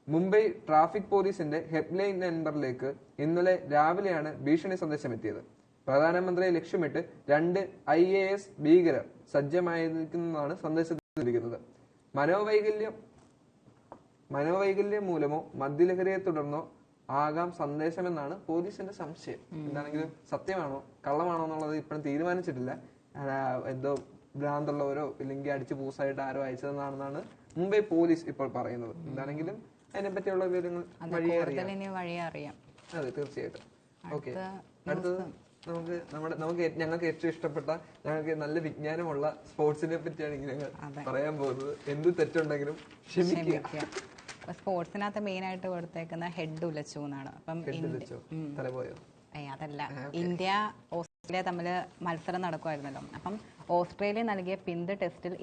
മുംബൈ ട്രാഫിക് പോലീസിന്റെ ഹെഡ്ലൈൻ നമ്പറിലേക്ക് ഇന്നലെ രാവിലെയാണ് ഭീഷണി സന്ദേശം എത്തിയത്. പ്രധാനമന്ത്രിയെ ലക്ഷ്യമിട്ട് 2 IAS ഭീകരർ സജ്ജമായിരിക്കുന്നതാണ് സന്ദേശത്തിലിരിക്കുന്നത്. മനോവൈകല്യം മൂലമോ മദ്യലഹരിയെ തുടർന്നോ ആകാം സന്ദേശമെന്നാണ് പോലീസിന്റെ സംശയം. എന്താണെങ്കിലും സത്യമാണോ കള്ളമാണോ എന്നുള്ളത് ഇപ്പോഴും തീരുമാനിച്ചിട്ടില്ല. എന്തോ ഭ്രാന്തുള്ളവരോ ഇല്ലെങ്കിൽ അടിച്ചു പൂസായിട്ട് ആരോ അയച്ചതെന്നാണെന്നാണ് മുംബൈ പോലീസ് ഇപ്പോൾ പറയുന്നത്. എന്താണെങ്കിലും അതിനെ പറ്റിയുള്ള വിവരങ്ങൾ വഴിയെ അറിയാം. അതെ, തീർച്ചയായിട്ടും. ഓക്കെ, അടുത്തത് ഞങ്ങൾക്ക് ഏറ്റവും ഇഷ്ടപ്പെട്ട, ഞങ്ങൾക്ക് നല്ല വിജ്ഞാനമുള്ള സ്പോർട്സിനെ പറ്റിയാണ് ഞങ്ങൾ പറയാൻ പോകുന്നത്. എന്ത് തെറ്റുണ്ടെങ്കിലും ക്ഷമിക്കുക. സ്പോർട്സിനകത്ത് മെയിൻ ആയിട്ട് കൊടുത്തേക്കുന്ന ഹെഡ് ഉലച്ചു എന്നാണ്. അപ്പം അതല്ല, ഇന്ത്യ ഓസ്ട്രേലിയ തമ്മിൽ മത്സരം നടക്കുമായിരുന്നല്ലോ. അപ്പം ഓസ്ട്രേലിയ നൽകിയ പിന്ത് ടെസ്റ്റിൽ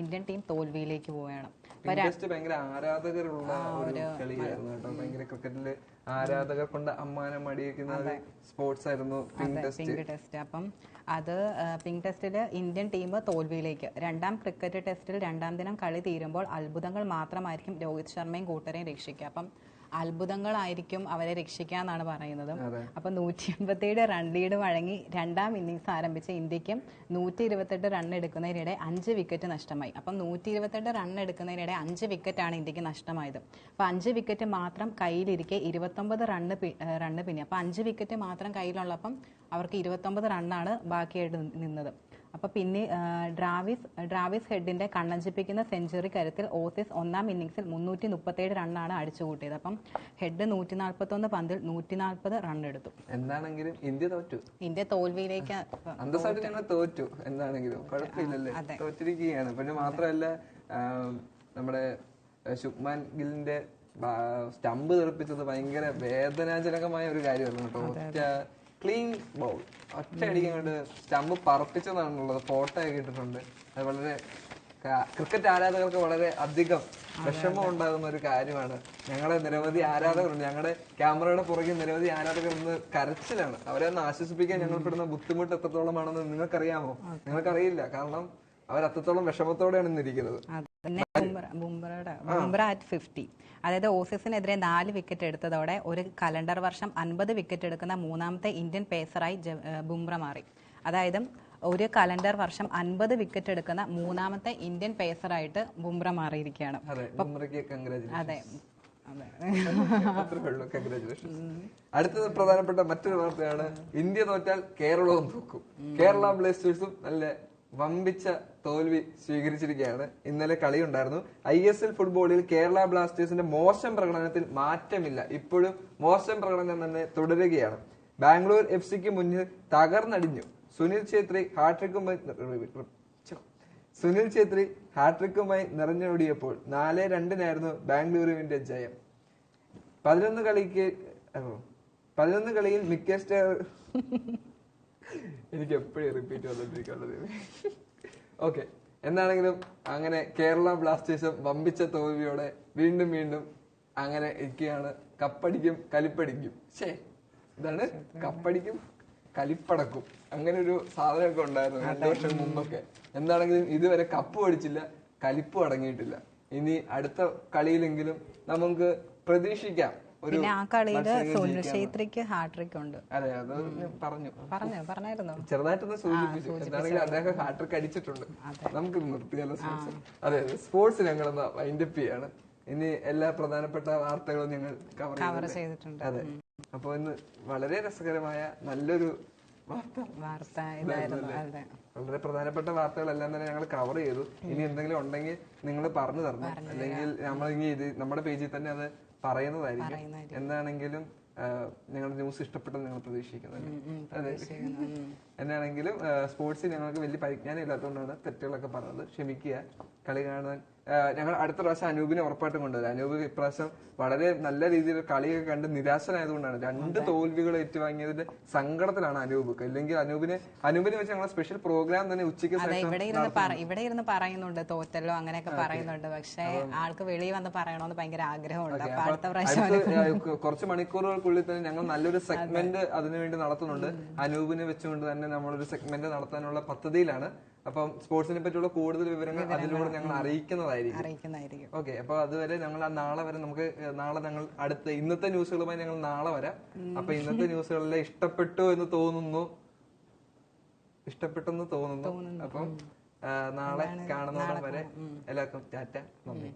ഇന്ത്യൻ ടീം തോൽവിയിലേക്ക് പോവുകയാണ്. ഭയങ്കര ആരാധകരുള്ള ഒരു കളിയായിരുന്നു കേട്ടോ. ഭയങ്കര ക്രിക്കറ്റില് ആരാധകർ കൊണ്ട് അമ്മാനം അടിയിക്കുന്ന സ്പോർട്സ് ആയിരുന്നു പിങ്ക് ടെസ്റ്റ്. അപ്പം അത് പിങ്ക് ടെസ്റ്റിൽ ഇന്ത്യൻ ടീം തോൽവിയിലേക്ക്. 2ാം ക്രിക്കറ്റ് ടെസ്റ്റിൽ 2ാം ദിനം കളി തീരുമ്പോൾ അത്ഭുതങ്ങൾ മാത്രമായിരിക്കും രോഹിത് ശർമ്മയും കൂട്ടരെയും രക്ഷിക്കുക. അപ്പം അത്ഭുതങ്ങളായിരിക്കും അവരെ രക്ഷിക്കാന്നാണ് പറയുന്നത്. അപ്പൊ 187 റൺ ലീഡ് വഴങ്ങി 2ാം ഇന്നിംഗ്സ് ആരംഭിച്ച ഇന്ത്യക്കും 128 റൺ എടുക്കുന്നതിനിടെ 5 വിക്കറ്റ് നഷ്ടമായി. അപ്പം 128 റൺ എടുക്കുന്നതിനിടെ 5 വിക്കറ്റാണ് ഇന്ത്യക്ക് നഷ്ടമായത്. അപ്പൊ 5 വിക്കറ്റ് മാത്രം കയ്യിലിരിക്കെ 29 റണ്ണ് പിന്നെ. അപ്പൊ 5 വിക്കറ്റ് മാത്രം കയ്യിലുള്ളപ്പം അവർക്ക് 29 റണ്ണാണ് ബാക്കിയായിട്ട് നിന്നത്. അപ്പൊ പിന്നെ ഡ്രാവിസ് ഹെഡിന്റെ കണ്ണഞ്ചിപ്പിക്കുന്ന സെഞ്ചുറി കരുത്തിൽ ഓസീസ് 1ാം ഇന്നിംഗ്സിൽ 337 റണ്ണാണ് അടിച്ചുകൂട്ടിയത്. അപ്പം ഹെഡ് 141 പന്തിൽ 140 റൺ എടുത്തു. എന്താണെങ്കിലും ഇന്ത്യ തോൽവിയിലേക്ക് തോറ്റു. എന്താണെങ്കിലും കുഴപ്പമില്ലല്ലേ, തോറ്റിരിക്കുകയാണ്. പിന്നെ മാത്രമല്ല, നമ്മുടെ ശുഭ്മാൻ ഗില്ലിന്റെ സ്റ്റംപ് തെറിപ്പിച്ചത് ഭയങ്കര വേദനാജനകമായ ഒരു കാര്യമായിരുന്നു കേട്ടോ. ക്ലീൻ ബൗൾ, ഒറ്റയടിക്ക് അങ്ങോട്ട് സ്റ്റമ്പ് പറപ്പിച്ചതാണുള്ളത്. ഫോട്ടോ ഒക്കെ ഇട്ടിട്ടുണ്ട്. അത് വളരെ ക്രിക്കറ്റ് ആരാധകർക്ക് വളരെ അധികം വിഷമം ഉണ്ടാകുന്ന ഒരു കാര്യമാണ്. ഞങ്ങളെ നിരവധി ആരാധകരുണ്ട്, ഞങ്ങളുടെ ക്യാമറയുടെ പുറകെ നിരവധി ആരാധകർ ഇന്ന് കരച്ചിലാണ്. അവരെ ഒന്ന് ആശ്വസിപ്പിക്കാൻ ഞങ്ങൾ പെടുന്ന ബുദ്ധിമുട്ട് എത്രത്തോളമാണെന്ന് നിങ്ങൾക്കറിയാമോ? നിങ്ങൾക്കറിയില്ല, കാരണം അവർ അത്രത്തോളം വിഷമത്തോടെയാണ് ഇന്നിരിക്കുന്നത്. ബുംറ അറ്റ് 50, അതായത് ഓസീസിനെതിരെ 4 വിക്കറ്റ് എടുത്തതോടെ ഒരു കലണ്ടർ വർഷം 50 വിക്കറ്റ് എടുക്കുന്ന മൂന്നാമത്തെ ഇന്ത്യൻ പേസറായി ബുംറ മാറി. അതായത് ഒരു കലണ്ടർ വർഷം 50 വിക്കറ്റ് എടുക്കുന്ന മൂന്നാമത്തെ ഇന്ത്യൻ പേസറായിട്ട് ബുംറ മാറിയിരിക്കുകയാണ്. അതെ. അടുത്തത് പ്രധാനപ്പെട്ട മറ്റൊരു വാർത്തയാണ്, ഇന്ത്യ തോറ്റാൽ കേരളവും തോക്കും. കേരള ബ്ലാസ്റ്റേഴ്സും നല്ല വമ്പിച്ച തോൽവി സ്വീകരിച്ചിരിക്കുകയാണ്. ഇന്നലെ കളിയുണ്ടായിരുന്നു. ISL ഫുട്ബോളിൽ കേരള ബ്ലാസ്റ്റേഴ്സിന്റെ മോശം പ്രകടനത്തിൽ മാറ്റമില്ല. ഇപ്പോഴും മോശം പ്രകടനം തന്നെ തുടരുകയാണ്. ബാംഗ്ലൂർ FCക്ക് മുന്നിൽ തകർന്നടിഞ്ഞു. സുനിൽ ഛേത്രി ഹാട്രിക്കുമായി നിറഞ്ഞോടിയപ്പോൾ 4-2 ബാംഗ്ലൂരുവിന്റെ ജയം. 11 കളിയിൽ മിക്ക എനിക്ക് എപ്പോഴും റിപ്പീറ്റ് വന്നിട്ടിരിക്കുന്നത്. ഓക്കെ, എന്താണെങ്കിലും അങ്ങനെ കേരള ബ്ലാസ്റ്റേഴ്സും വമ്പിച്ച തോൽവിയോടെ വീണ്ടും അങ്ങനെ ഇരിക്കുകയാണ്. കപ്പടിക്കും കലിപ്പടിക്കും, ഇതാണ് കപ്പടിക്കും കലിപ്പടക്കും, അങ്ങനെ ഒരു സാധനമൊക്കെ ഉണ്ടായിരുന്നു 2 വർഷം മുമ്പൊക്കെ. എന്താണെങ്കിലും ഇതുവരെ കപ്പ് അടിച്ചില്ല, കലിപ്പും അടങ്ങിയിട്ടില്ല. ഇനി അടുത്ത കളിയിലെങ്കിലും നമുക്ക് പ്രതീക്ഷിക്കാം. പിന്നെ ആ കളിയില് സുനിൽ ഛേത്രിക്ക് ഹാട്രിക് ഉണ്ട്. അതെ, അത് പറഞ്ഞായിരുന്നു, ചെറുതായിട്ടൊന്ന് സൂചിപ്പിച്ചു. എന്താണെങ്കിലും അദ്ദേഹം ഹാട്രിക് അടിച്ചിട്ടുണ്ട്. നമുക്ക് നിർത്തിയാലോ സ്പോർട്സ്? അതെ, സ്പോർട്സ് ഞങ്ങളെന്നാ വൈൻഡപ്പ് ചെയ്യാണ്. ഇനി എല്ലാ പ്രധാനപ്പെട്ട വാർത്തകളും ഞങ്ങൾ കവർ ചെയ്തിട്ടുണ്ട്. അതെ, അപ്പൊ ഇന്ന് വളരെ രസകരമായ നല്ലൊരു വാർത്ത, വളരെ പ്രധാനപ്പെട്ട വാർത്തകളെല്ലാം തന്നെ ഞങ്ങൾ കവർ ചെയ്തു. ഇനി എന്തെങ്കിലും ഉണ്ടെങ്കിൽ നിങ്ങൾ പറഞ്ഞു തരണം, അല്ലെങ്കിൽ നമ്മൾ ഇനി നമ്മുടെ പേജിൽ തന്നെ അത് പറയുന്നതായിരിക്കും. എന്താണെങ്കിലും നിങ്ങളുടെ ന്യൂസ് ഇഷ്ടപ്പെട്ടെന്ന് ഞങ്ങൾ പ്രതീക്ഷിക്കുന്നുണ്ട്. അതെ, എന്നാണെങ്കിലും സ്പോർട്സിൽ ഞങ്ങൾക്ക് വലിയ പരിജ്ഞാനം ഇല്ലാത്തതുകൊണ്ടാണ് തെറ്റുകളൊക്കെ പറഞ്ഞത്, ക്ഷമിക്കുക. കളി കാണാൻ ഞങ്ങൾ അടുത്ത പ്രാവശ്യം അനൂപിനെ ഉറപ്പായിട്ടും കൊണ്ടുവരാം. അനൂപ് ഇപ്രാവശ്യം വളരെ നല്ല രീതിയിൽ കളിയൊക്കെ കണ്ട് നിരാശനായതുകൊണ്ടാണ് 2 തോൽവികൾ ഏറ്റുവാങ്ങിയതിന്റെ സങ്കടത്തിലാണ് അനൂപ്. ഇല്ലെങ്കിൽ അനൂപിനെ വെച്ച് ഞങ്ങൾ സ്പെഷ്യൽ പ്രോഗ്രാം തന്നെ ഉച്ചയ്ക്ക് ഇവിടെ ഇരുന്ന് പറയുന്നുണ്ട് തോറ്റല്ലോ അങ്ങനെയൊക്കെ പറയുന്നുണ്ട്. പക്ഷെ ആൾക്ക് വെളിയിൽ വന്ന് പറയണമെന്ന് ഭയങ്കര ആഗ്രഹമുണ്ട്. കുറച്ച് മണിക്കൂറുകൾക്കുള്ളിൽ തന്നെ ഞങ്ങൾ നല്ലൊരു സെഗ്മെന്റ് അതിനുവേണ്ടി നടത്തുന്നുണ്ട്. അനൂപിനെ വെച്ചുകൊണ്ട് തന്നെ നമ്മളൊരു സെഗ്മെന്റ് നടത്താനുള്ള പദ്ധതിയിലാണ്. അപ്പം സ്പോർട്സിനെ പറ്റിയുള്ള കൂടുതൽ വിവരങ്ങൾ അതിലൂടെ ഞങ്ങൾ അറിയിക്കുന്നതായിരിക്കും. ഓക്കെ, അപ്പൊ അതുവരെ ഞങ്ങൾ നാളെ വരെ നാളെ ഞങ്ങൾ ഇന്നത്തെ ന്യൂസുകളുമായി ഞങ്ങൾ നാളെ വരാം. അപ്പൊ ഇന്നത്തെ ന്യൂസുകളെല്ലാം ഇഷ്ടപ്പെട്ടെന്ന് തോന്നുന്നു. അപ്പം നാളെ കാണുന്നതോടെ വരെ എല്ലാവർക്കും ടാറ്റ, നന്ദി.